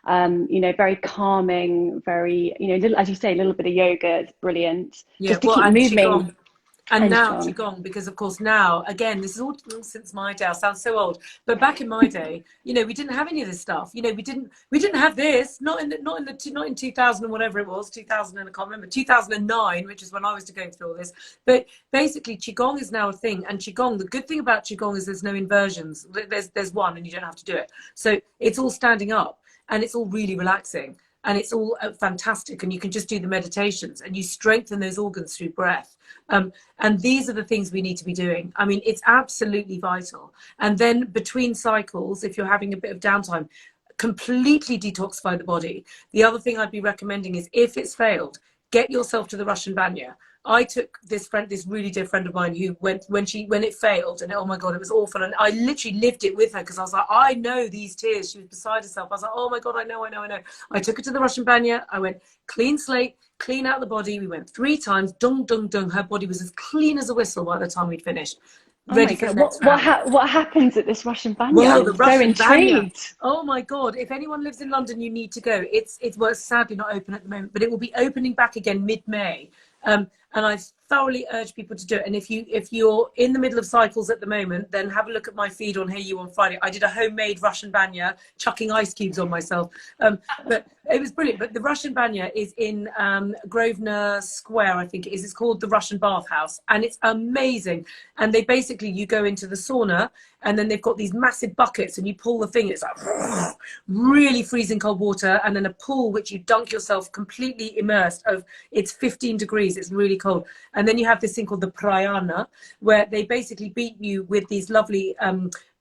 Speaker 2: very calming, very, as you say, a little bit of yoga, it's brilliant.
Speaker 1: Yeah,
Speaker 2: Just to keep moving.
Speaker 1: And now Qigong, because of course now, again, this is all since my day. I sound so old, but back in my day, we didn't have any of this stuff. We didn't have this. Not in 2000 and whatever it was, 2000 and I can't remember, 2009, which is when I was going through all this. But basically, Qigong is now a thing. And Qigong, the good thing about Qigong is there's no inversions. There's one, and you don't have to do it. So it's all standing up, and it's all really relaxing. And it's all fantastic, and you can just do the meditations, and you strengthen those organs through breath. And these are the things we need to be doing. I mean, it's absolutely vital. And then between cycles, if you're having a bit of downtime, completely detoxify the body. The other thing I'd be recommending is, if it's failed, get yourself to the Russian Banya. I took this really dear friend of mine, who when it failed, and oh my God, it was awful. And I literally lived it with her, because I was like, I know these tears. She was beside herself. I was like, oh my God, I know. I took her to the Russian Banya. I went clean slate, clean out the body. We went 3 times, dung, dung, dung. Her body was as clean as a whistle by the time we'd finished. Ready for the next round.
Speaker 2: What happens at this Russian Banya?
Speaker 1: Well, the Russian
Speaker 2: so intrigued.
Speaker 1: Banya. Oh my God! If anyone lives in London, you need to go. It's sadly not open at the moment, but it will be opening back again mid-May. And I thoroughly urge people to do it. And if you're in the middle of cycles at the moment, then have a look at my feed on Hey You on Friday. I did a homemade Russian Banya, chucking ice cubes on myself. But it was brilliant. But the Russian Banya is in Grosvenor Square, I think it is. It's called the Russian Bathhouse, and it's amazing. And they basically, you go into the sauna, and then they've got these massive buckets, and you pull the thing. It's like really freezing cold water, and then a pool which you dunk yourself completely immersed of. It's 15 degrees. It's really cold. And then you have this thing called the prayana, where they basically beat you with these lovely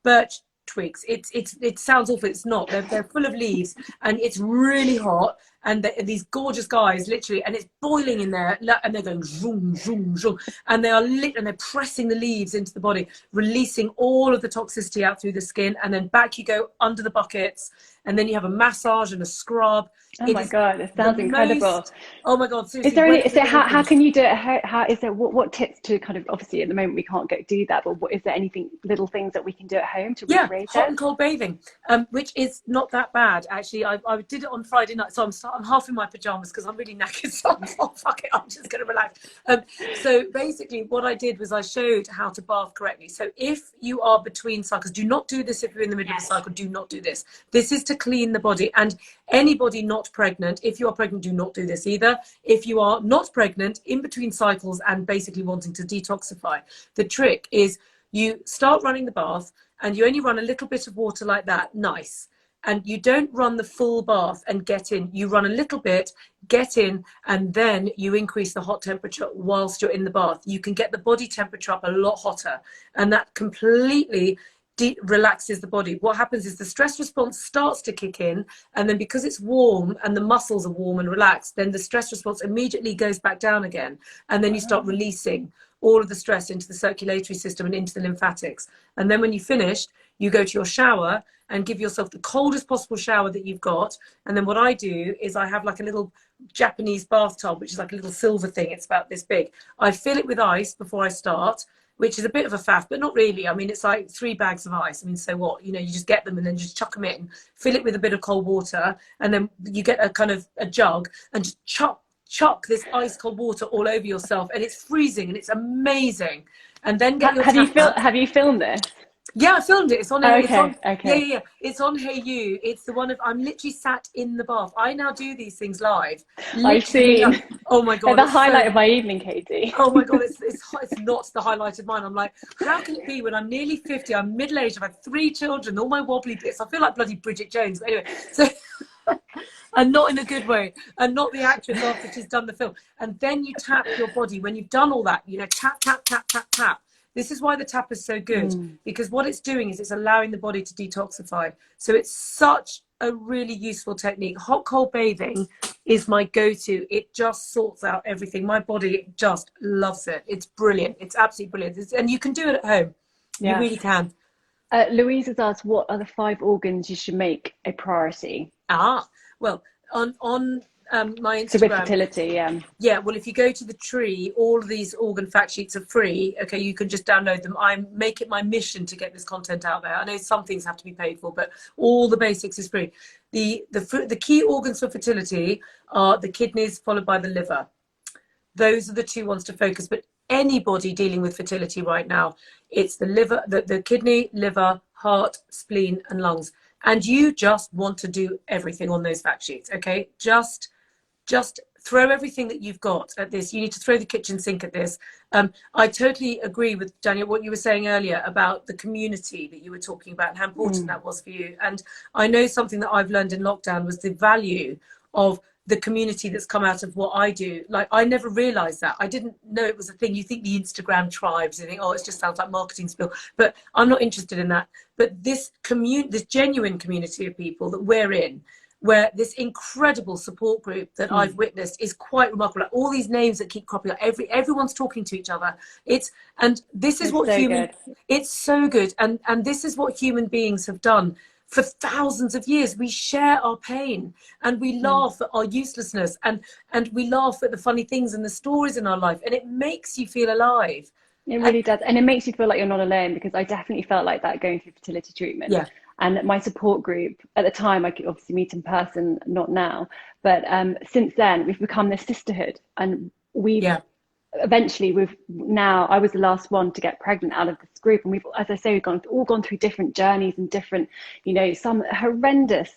Speaker 1: birch twigs. It sounds awful. It's not. They're full of leaves, and it's really hot. and these gorgeous guys, literally, and it's boiling in there, and they're going zoom, zoom, zoom, and they are lit, and they're pressing the leaves into the body, releasing all of the toxicity out through the skin, and then back you go under the buckets, and then you have a massage and a scrub.
Speaker 2: Oh
Speaker 1: It
Speaker 2: my
Speaker 1: is
Speaker 2: God, it sounds incredible.
Speaker 1: oh my God,
Speaker 2: Is
Speaker 1: seriously,
Speaker 2: there any,
Speaker 1: whenever
Speaker 2: so
Speaker 1: it
Speaker 2: how
Speaker 1: opens.
Speaker 2: can you do it? How is there, what tips to kind of, obviously at the moment we can't go do that, but is there anything, little things that we can do at home to
Speaker 1: Yeah,
Speaker 2: recreate
Speaker 1: hot
Speaker 2: it?
Speaker 1: and cold bathing, which is not that bad actually. I did it on Friday night, so I'm half in my pajamas because I'm really knackered. So I thought, fuck it, I'm just going to relax. So basically, what I did was I showed how to bath correctly. So if you are between cycles, do not do this if you're in the middle of a cycle. Do not do this. This is to clean the body, and anybody not pregnant. If you are pregnant, do not do this either. If you are not pregnant, in between cycles, and basically wanting to detoxify, the trick is you start running the bath, and you only run a little bit of water like that, nice. And you don't run the full bath and get in. You run a little bit, get in, and then you increase the hot temperature whilst you're in the bath. You can get the body temperature up a lot hotter, and that completely relaxes the body. What happens is the stress response starts to kick in, and then because it's warm and the muscles are warm and relaxed, then the stress response immediately goes back down again, and then you start releasing all of the stress into the circulatory system and into the lymphatics. And then when you finished, you go to your shower and give yourself the coldest possible shower that you've got. And then what I do is I have like a little Japanese bathtub, which is like a little silver thing. It's about this big. I fill it with ice before I start, which is a bit of a faff, but not really. I mean, it's like 3 bags of ice. I mean, so what? You know, you just get them and then just chuck them in, fill it with a bit of cold water, and then you get a kind of a jug and just chuck this ice cold water all over yourself, and it's freezing and it's amazing. And then get your tap out.
Speaker 2: Have you filmed this?
Speaker 1: Yeah, I filmed it. It's on. It's
Speaker 2: Okay,
Speaker 1: on.
Speaker 2: okay.
Speaker 1: Yeah. It's on Hey You. It's the one of. I'm literally sat in the bath. I now do these things live.
Speaker 2: I've
Speaker 1: Literally.
Speaker 2: seen.
Speaker 1: Oh my
Speaker 2: They're
Speaker 1: God!
Speaker 2: the
Speaker 1: It's so.
Speaker 2: highlight of my evening, Katie.
Speaker 1: Oh my God! It's not the highlight of mine. I'm like, how can it be when I'm nearly 50? I'm middle aged. I've had 3 children. All my wobbly bits. I feel like bloody Bridget Jones. But anyway, so. And not in a good way, and not the actress after she's done the film. And then you tap your body when you've done all that. You know, tap, tap, tap, tap, tap. This is why the tap is so good, because what it's doing is it's allowing the body to detoxify. So it's such a really useful technique. Hot cold bathing is my go-to. It just sorts out everything. My body just loves it. It's brilliant. It's absolutely brilliant. And you can do it at home. You
Speaker 2: Yes.
Speaker 1: really can.
Speaker 2: Louise has asked, what are the 5 organs you should make a priority?
Speaker 1: Well, on my
Speaker 2: So with
Speaker 1: Instagram.
Speaker 2: fertility,
Speaker 1: Yeah, well, if you go to the tree, all of these organ fact sheets are free. Okay, you can just download them. I make it my mission to get this content out there. I know some things have to be paid for, but all the basics is free. The key organs for fertility are the kidneys, followed by the liver. Those are the 2 ones to focus. But anybody dealing with fertility right now, it's the liver, the kidney, liver, heart, spleen, and lungs. And you just want to do everything on those fact sheets. Okay, just throw everything that you've got at this. You need to throw the kitchen sink at this. I totally agree with Danielle, what you were saying earlier about the community that you were talking about and how important that was for you. And I know something that I've learned in lockdown was the value of the community that's come out of what I do. Like, I never realized that. I didn't know it was a thing. You think the Instagram tribes, you think, oh, it just sounds like marketing spill. But I'm not interested in that. But this genuine community of people that we're in, where this incredible support group that I've witnessed is quite remarkable. Like, all these names that keep cropping up, everyone's talking to each other. It's so good. And this is what human beings have done for thousands of years. We share our pain, and we laugh at our uselessness, and we laugh at the funny things and the stories in our life, and it makes you feel alive.
Speaker 2: it really does. And it makes you feel like you're not alone, because I definitely felt like that going through fertility treatment.
Speaker 1: Yeah.
Speaker 2: And my support group at the time, I could obviously meet in person, not now, but since then we've become this sisterhood, and eventually I was the last one to get pregnant out of this group, and we've, as I say, we've all gone through different journeys and different, you know, some horrendous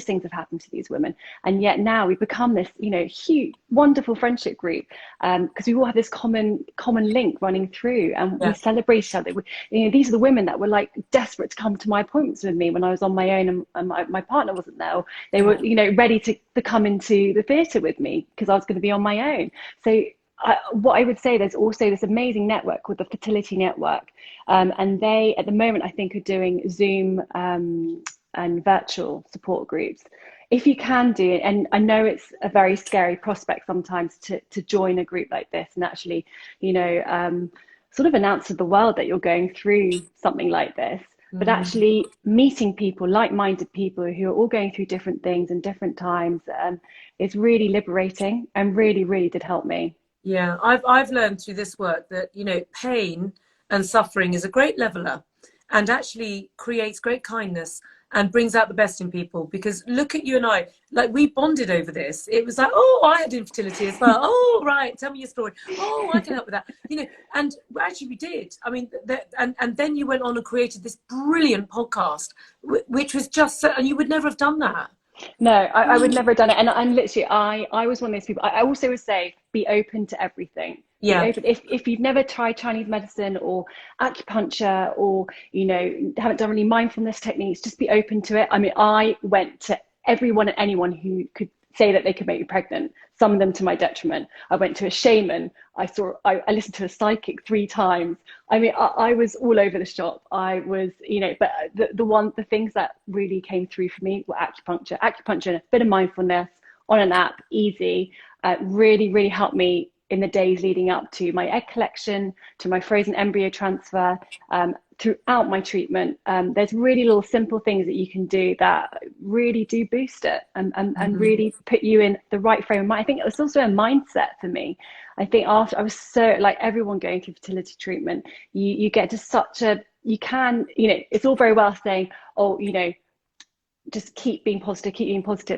Speaker 2: things have happened to these women, and yet now we've become this, you know, huge, wonderful friendship group, because we all have this common link running through, and we celebrate each other. You know, these are the women that were like desperate to come to my appointments with me when I was on my own, and my partner wasn't there. They were, you know, ready to come into the theatre with me because I was going to be on my own. So what I would say, there's also this amazing network called the Fertility Network, and they at the moment I think are doing Zoom and virtual support groups. if you can do it, and I know it's a very scary prospect sometimes to join a group like this and actually, sort of announce to the world that you're going through something like this, but actually meeting people, like-minded people who are all going through different things and different times, is really liberating and really, really did help me.
Speaker 1: Yeah, I've learned through this work that, pain and suffering is a great leveler and actually creates great kindness and brings out the best in people. Because look at you and I, like we bonded over this. It was like, oh, I had infertility as well. Oh, right, tell me your story. Oh, I can help with that. And actually we did. I mean, and then you went on and created this brilliant podcast, which was just so, and you would never have done that.
Speaker 2: No, I would never have done it. And literally, I was one of those people. I also would say, be open to everything. Be
Speaker 1: Yeah.
Speaker 2: open. If you've never tried Chinese medicine or acupuncture, or, haven't done any mindfulness techniques, just be open to it. I mean, I went to everyone and anyone who could say that they could make me pregnant, some of them to my detriment. I went to a shaman. I listened to a psychic 3 times. I mean, I was all over the shop. I was, but the things that really came through for me were acupuncture, a bit of mindfulness on an app, easy, really, really helped me in the days leading up to my egg collection, to my frozen embryo transfer, throughout my treatment. There's really little simple things that you can do that really do boost it and really put you in the right frame of mind. I think it was also a mindset for me. I think after I was so, like everyone going through fertility treatment, you get to such a, you can, it's all very well saying, oh, just keep being positive.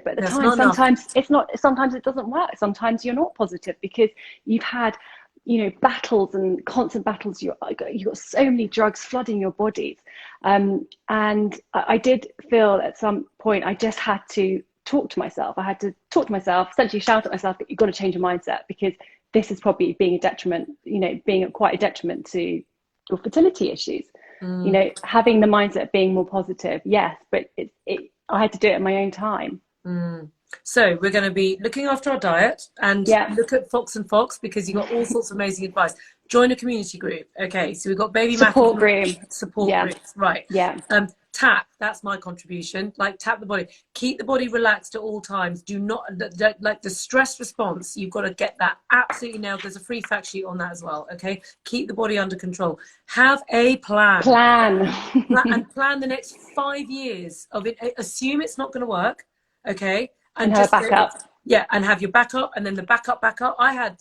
Speaker 2: But at the time, sometimes it doesn't work. Sometimes you're not positive because you've had, battles and constant battles. You've got so many drugs flooding your bodies. And I did feel at some point, I just had to talk to myself. I had to talk to myself, essentially shout at myself, that you've got to change your mindset, because this is probably being a detriment, being quite a detriment to your fertility issues. Having the mindset of being more positive, yes, but I had to do it at my own time.
Speaker 1: So we're going to be looking after our diet and look at Fox and Fox, because you got all sorts of amazing advice. Join a community group. Okay, so we've got baby
Speaker 2: support group,
Speaker 1: groups, right?
Speaker 2: Yeah.
Speaker 1: Tap. That's my contribution. Like, tap the body. Keep the body relaxed at all times. Do not like the stress response. You've got to get that absolutely nailed. There's a free fact sheet on that as well. Okay, keep the body under control. Have a plan. And plan the next 5 years of it. Assume it's not going to work. Okay.
Speaker 2: And have a backup.
Speaker 1: And have your backup, and then the backup. I had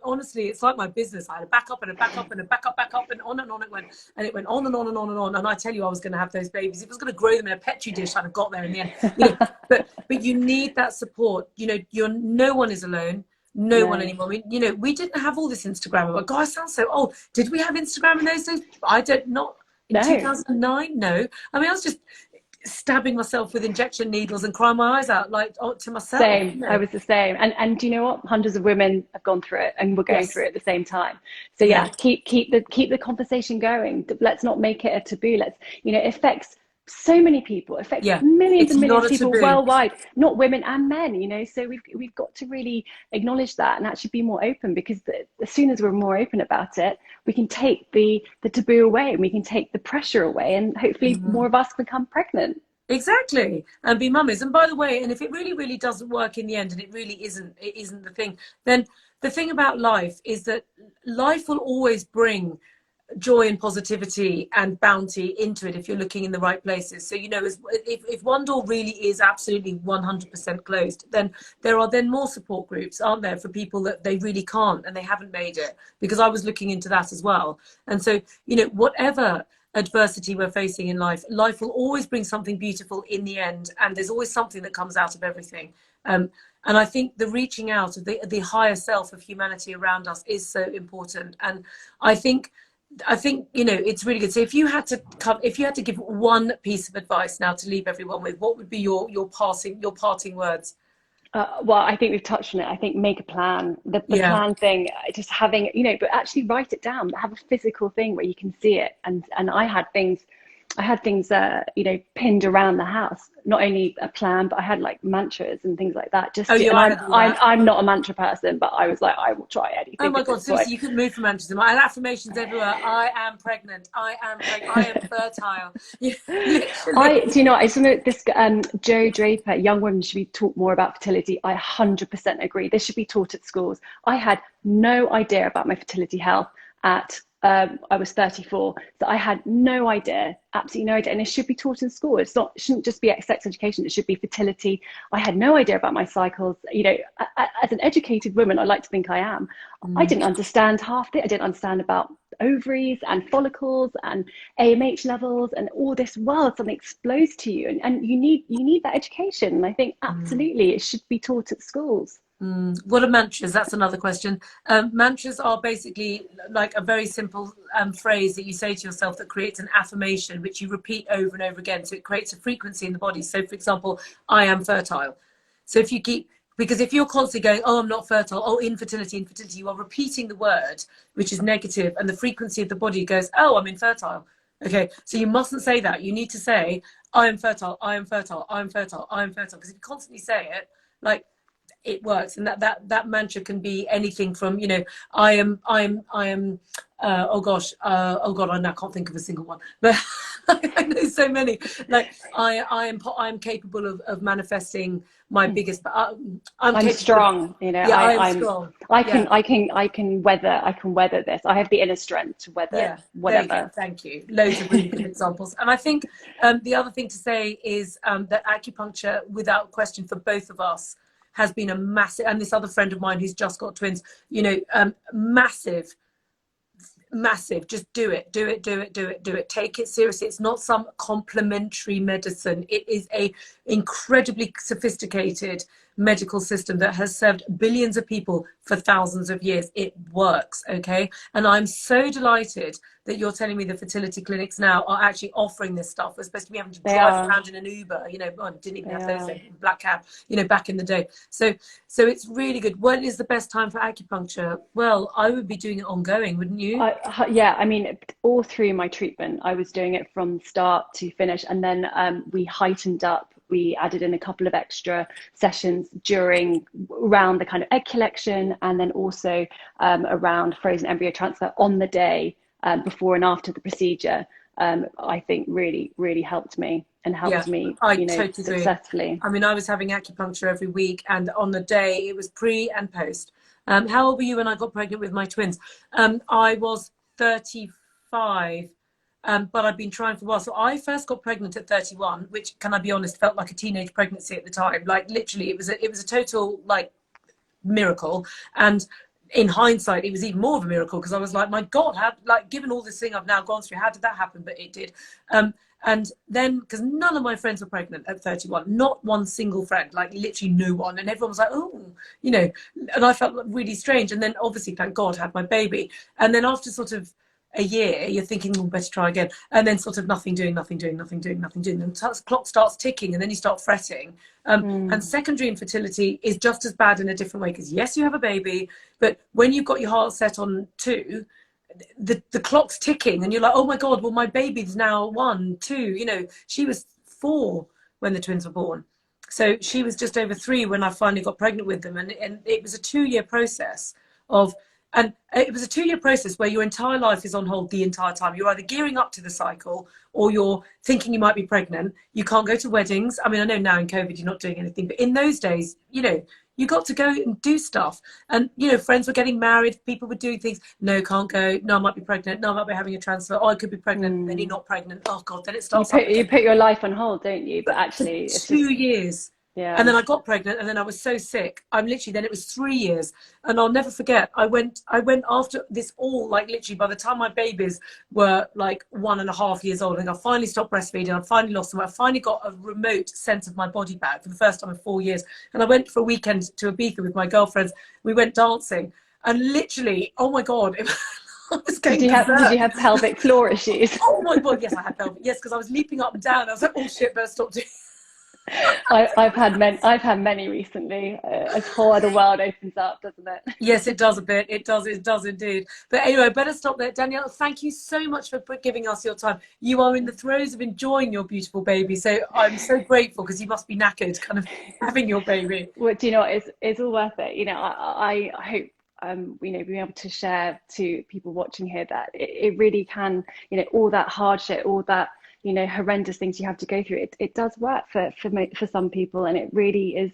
Speaker 1: honestly, it's like my business. I had a backup and a backup and a backup, and on it went, and it went on and on and on and on. And I tell you, I was going to have those babies. If I was going to grow them in a petri dish, I'd have got there in the end. But you need that support. No one is alone. No one anymore. We didn't have all this Instagram. Oh, God, I sound so old. Did we have Instagram in those days? In 2009. No. I mean, I was just stabbing myself with injection needles and crying my eyes out, like, to myself.
Speaker 2: Same. I was the same. And do you know what? Hundreds of women have gone through it, and we're going through it at the same time. So keep the conversation going. Let's not make it a taboo. It affects so many people, affects millions and millions of people worldwide, not women and men, so we've got to really acknowledge that and actually be more open, because as soon as we're more open about it, we can take the taboo away, and we can take the pressure away, and hopefully more of us become pregnant.
Speaker 1: Exactly, and be mummies. And by the way, and if it really, really doesn't work in the end, and it isn't the thing, then the thing about life is that life will always bring joy and positivity and bounty into it if you're looking in the right places. So if one door really is absolutely 100% closed, then there are then more support groups, aren't there, for people that they really can't and they haven't made it, because I was looking into that as well. And so whatever adversity we're facing in life will always bring something beautiful in the end, and there's always something that comes out of everything. And I think the reaching out of the higher self of humanity around us is so important. And I think it's really good. So if you had to give one piece of advice now to leave everyone with, what would be your parting words?
Speaker 2: Well, I think we've touched on it. I think make a plan. The plan thing, just having, but actually write it down. Have a physical thing where you can see it. And I had things, I had things, you know, pinned around the house. Not only a plan, but I had like mantras and things like that.
Speaker 1: Oh,
Speaker 2: And
Speaker 1: I had all that.
Speaker 2: I'm not a mantra person, but I was like, I will try
Speaker 1: Oh
Speaker 2: anything
Speaker 1: my
Speaker 2: at
Speaker 1: God,
Speaker 2: this point.
Speaker 1: seriously, you couldn't move from Manchester. I had affirmations everywhere. I am pregnant. I am pregnant. I am fertile. Literally.
Speaker 2: Do you know, I some of this Joe Draper, young women should be taught more about fertility. I 100% agree. This should be taught at schools. I had no idea about my fertility health at I was 34, so I had no idea, absolutely no idea, and it should be taught in school. It shouldn't just be sex education. It should be fertility. I had no idea about my cycles. You know, as an educated woman, I like to think I am. I didn't understand half of it. I didn't understand about ovaries and follicles and AMH levels and all this world. Something explodes to you, and you need that education. And I think absolutely it should be taught at schools.
Speaker 1: What are mantras? That's another question. Mantras are basically like a very simple phrase that you say to yourself that creates an affirmation, which you repeat over and over again. So it creates a frequency in the body. So, for example, I am fertile. So if you keep, because if you're constantly going, oh, I'm not fertile, oh, infertility, you are repeating the word, which is negative, and the frequency of the body goes, oh, I'm infertile. Okay, so you mustn't say that. You need to say, I am fertile, I am fertile, I am fertile, I am fertile. Because if you constantly say it, like, it works. And that mantra can be anything from, you know, oh God, I now can't think of a single one, but I know so many. Like I'm capable of manifesting my biggest,
Speaker 2: I'm strong, you know.
Speaker 1: Yeah, I'm strong.
Speaker 2: I can weather this. I have the inner strength to weather whatever.
Speaker 1: There you go. Thank you. Loads of really good examples. And I think the other thing to say is that acupuncture, without question, for both of us, has been a massive, and this other friend of mine who's just got twins, you know, massive, just do it. Take it seriously. It's not some complementary medicine. It is a incredibly sophisticated medical system that has served billions of people for thousands of years. It works, okay? And I'm so delighted that you're telling me the fertility clinics now are actually offering this stuff. We're supposed to be having to drive around in an Uber, you know, I didn't even have those black cab, you know, back in the day. So it's really good. When is the best time for acupuncture? Well, I would be doing it ongoing, wouldn't you?
Speaker 2: Yeah, I mean, all through my treatment, I was doing it from start to finish. And then we heightened up. We added in a couple of extra sessions around the kind of egg collection, and then also around frozen embryo transfer on the day before and after the procedure. I think really helped me and helped me, you know, totally successfully.
Speaker 1: Agree. I mean, I was having acupuncture every week, and on the day it was pre and post. How old were you when I got pregnant with my twins? I was 35. But I've been trying for a while. So I first got pregnant at 31, which, can I be honest, felt like a teenage pregnancy at the time. Like literally, it was a total like miracle. And in hindsight, it was even more of a miracle, because I was like, my God, how, like, given all this thing I've now gone through, how did that happen? But it did. And then, because none of my friends were pregnant at 31, not one single friend, like literally no one. And everyone was like, oh, you know, and I felt really strange. And then obviously, thank God, had my baby. And then after sort of a year, you're thinking, well, better try again. And then sort of nothing doing. And the clock starts ticking, and then you start fretting. And secondary infertility is just as bad in a different way, because yes, you have a baby, but when you've got your heart set on 2, the clock's ticking, and you're like, oh my God, well, my baby's now 1, 2, you know, she was 4 when the twins were born. So she was just over 3 when I finally got pregnant with them. And it was a 2-year process and it was a 2-year process where your entire life is on hold the entire time. You're either gearing up to the cycle, or you're thinking you might be pregnant. You can't go to weddings. I mean, I know now in COVID you're not doing anything, but in those days, you know, you got to go and do stuff. And, you know, friends were getting married, people were doing things. No, can't go. No, I might be pregnant. No, I might be having a transfer. Oh, I could be pregnant. Then you're not pregnant. Oh God, then it starts.
Speaker 2: You put your life on hold, don't you? But actually,
Speaker 1: it's 2 years.
Speaker 2: Yeah.
Speaker 1: And then I got pregnant, and then I was so sick. Then it was 3 years. And I'll never forget, I went after this all, like literally by the time my babies were like 1.5 years old, and I finally stopped breastfeeding, I finally lost them. I finally got a remote sense of my body back for the first time in 4 years. And I went for a weekend to Ibiza with my girlfriends. We went dancing, and literally, oh my God, I was going
Speaker 2: did you have pelvic floor issues?
Speaker 1: Oh my God, yes, I had pelvic. Yes, because I was leaping up and down. I was like, oh shit, better stop doing
Speaker 2: I've had many recently. A whole other world opens up, doesn't it?
Speaker 1: Yes, it does a bit. It does indeed. But anyway, better stop there. Danielle, thank you so much for giving us your time. You are in the throes of enjoying your beautiful baby. So I'm so grateful, because you must be knackered kind of having your baby.
Speaker 2: Well, do you know what? It's all worth it. You know, I hope you know, being able to share to people watching here that it really can, you know, all that hardship, all that, you know, horrendous things you have to go through, it does work for some people, and it really is.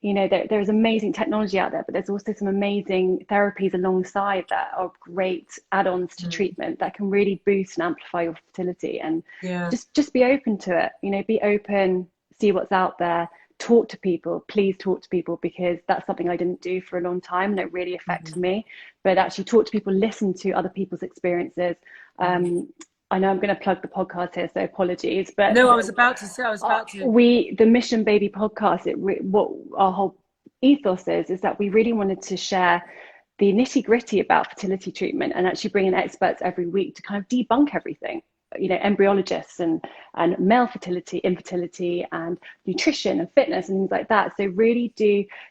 Speaker 2: You know, there's amazing technology out there, but there's also some amazing therapies alongside that are great add-ons to treatment that can really boost and amplify your fertility. And
Speaker 1: Yeah.
Speaker 2: just be open to it. You know, be open, see what's out there, talk to people. Please talk to people, because that's something I didn't do for a long time, and it really affected me. But actually, talk to people, listen to other people's experiences. I know I'm going to plug the podcast here, so apologies. But
Speaker 1: No, I was about to say, I was about to.
Speaker 2: the Mission Baby podcast, what our whole ethos is that we really wanted to share the nitty gritty about fertility treatment, and actually bring in experts every week to kind of debunk everything. You know, embryologists and male fertility, infertility, and nutrition and fitness and things like that. So really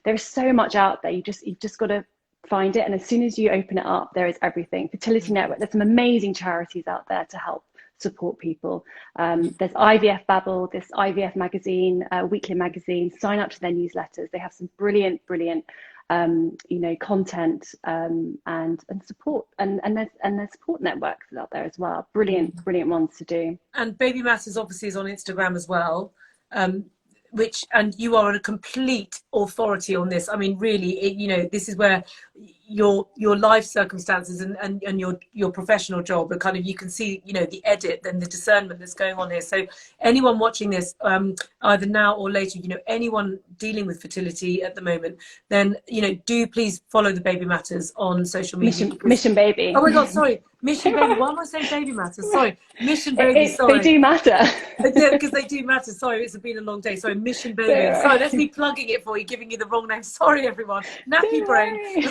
Speaker 2: there's so much out there. You've just got to find it, and as soon as you open it up, there is everything. Fertility Network, there's some amazing charities out there to help support people. There's IVF Babble, this IVF magazine, weekly magazine. Sign up to their newsletters. They have some brilliant you know, content, and support, and there's support networks out there as well. Brilliant ones to do.
Speaker 1: And Baby Matters obviously is on Instagram as well. And you are a complete authority on this. I mean, really, you know, this is where your life circumstances and your professional job, and kind of, you can see, you know, the edit and the discernment that's going on here. So anyone watching this, either now or later, you know, anyone dealing with fertility at the moment, then, you know, do please follow the Baby Matters on social media.
Speaker 2: Mission Baby.
Speaker 1: Oh my God, sorry. Mission Baby. Why am I saying Baby Matters? Sorry. Mission Baby, sorry.
Speaker 2: They do matter.
Speaker 1: Because they do matter. Sorry, it's been a long day. Sorry, Mission Baby. Sorry, that's me plugging it for you, giving you the wrong name. Sorry, everyone. Nappy brain.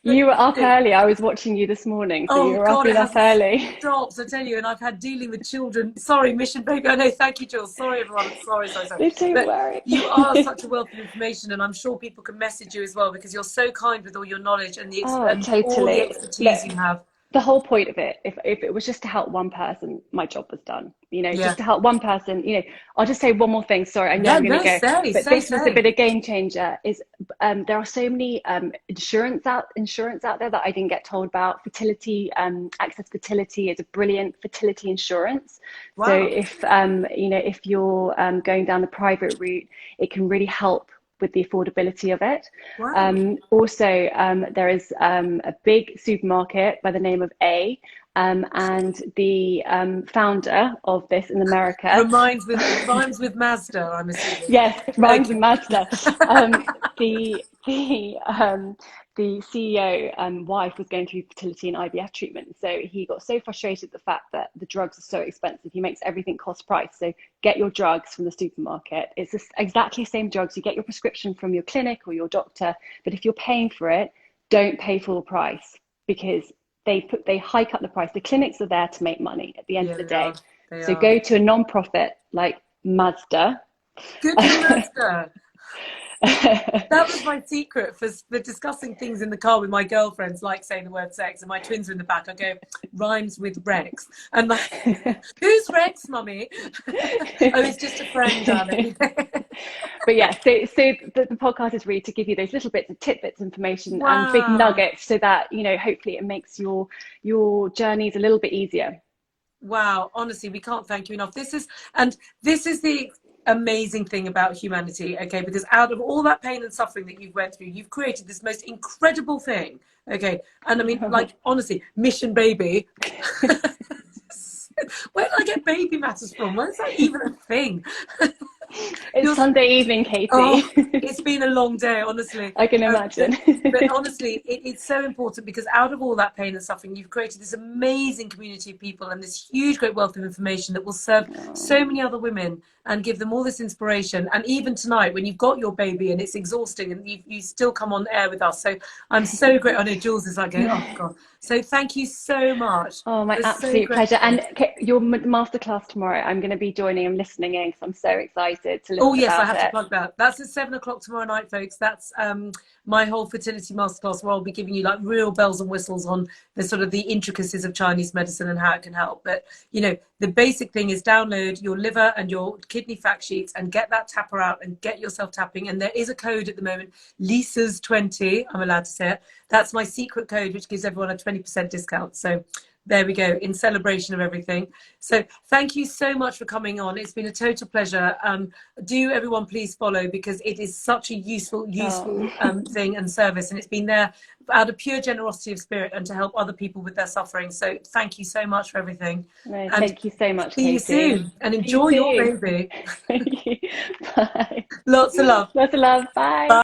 Speaker 2: You were up early. I was watching you this morning, so you were up early.
Speaker 1: Stops, I tell you, and I've had dealing with children. Sorry, Mission Baby. I know. Thank you, Jules. Sorry, everyone. Sorry.
Speaker 2: Don't worry.
Speaker 1: You are such a wealth of information, and I'm sure people can message you as well, because you're so kind with all your knowledge and all the expertise you have.
Speaker 2: The whole point of it, if it was just to help one person, my job was done. You know, just to help one person. You know, I'll just say one more thing. Sorry, I know I'm going to go. But this was a bit of game changer. Is there are so many insurance out there that I didn't get told about. Fertility, Access Fertility is a brilliant fertility insurance. Wow. So if you know, if you're going down the private route, it can really help with the affordability of it. Wow. Also, there is a big supermarket by the name of A, and the founder of this in America
Speaker 1: rhymes with Mazda, I'm assuming.
Speaker 2: Yes, rhymes with Mazda. The CEO wife was going through fertility and IVF treatment. So he got so frustrated at the fact that the drugs are so expensive. He makes everything cost price. So get your drugs from the supermarket. It's exactly the same drugs. You get your prescription from your clinic or your doctor. But if you're paying for it, don't pay full price, because they hike up the price. The clinics are there to make money at the end of the day. So go to a non-profit like Mazda.
Speaker 1: Good Mazda. That was my secret for discussing things in the car with my girlfriends, like saying the word sex, and my twins are in the back. I go, rhymes with Rex, and like, who's Rex, mummy? Oh, it's just a friend, darling.
Speaker 2: But yeah, so the podcast is really to give you those little bits of tidbits information and big nuggets, so that, you know, hopefully it makes your journeys a little bit easier.
Speaker 1: Wow, honestly, we can't thank you enough. This is the amazing thing about humanity, okay, because out of all that pain and suffering that you've went through, you've created this most incredible thing, okay. And I mean, like, honestly, Mission Baby. Where did I get Baby Matters from? Where's that even a thing?
Speaker 2: It's
Speaker 1: You're,
Speaker 2: Sunday evening, Katie.
Speaker 1: oh, it's been a long day, honestly.
Speaker 2: I can
Speaker 1: Um, but,
Speaker 2: imagine.
Speaker 1: but honestly, it's so important because out of all that pain and suffering, you've created this amazing community of people and this huge, great wealth of information that will serve so many other women and give them all this inspiration. And even tonight, when you've got your baby and it's exhausting and you still come on air with us. So I'm so great. I know Jules is like going, oh, God. So thank you so much.
Speaker 2: Oh, my
Speaker 1: It was so
Speaker 2: absolute pleasure.
Speaker 1: grateful.
Speaker 2: And your masterclass tomorrow, I'm going to be joining and listening in because I'm so excited to
Speaker 1: Oh
Speaker 2: listen
Speaker 1: yes, I
Speaker 2: about
Speaker 1: have to
Speaker 2: it.
Speaker 1: plug that. That's at 7 o'clock tomorrow night, folks. That's my whole fertility masterclass where I'll be giving you like real bells and whistles on the sort of the intricacies of Chinese medicine and how it can help. But you know, the basic thing is download your liver and your kidney fact sheets and get that tapper out and get yourself tapping. And there is a code at the moment, Lisa's 20. I'm allowed to say it. That's my secret code, which gives everyone a 20% discount. So there we go, in celebration of everything. So thank you so much for coming on. It's been a total pleasure. Do everyone please follow because it is such a useful
Speaker 2: Oh.
Speaker 1: thing and service. And it's been there out of pure generosity of spirit and to help other people with their suffering. So thank you so much for everything.
Speaker 2: No,
Speaker 1: And
Speaker 2: thank you so much,
Speaker 1: see you
Speaker 2: Katie.
Speaker 1: soon and
Speaker 2: You
Speaker 1: enjoy your
Speaker 2: too.
Speaker 1: baby.
Speaker 2: Thank you. Bye.
Speaker 1: Lots of love.
Speaker 2: Lots of love. Bye.
Speaker 1: Bye.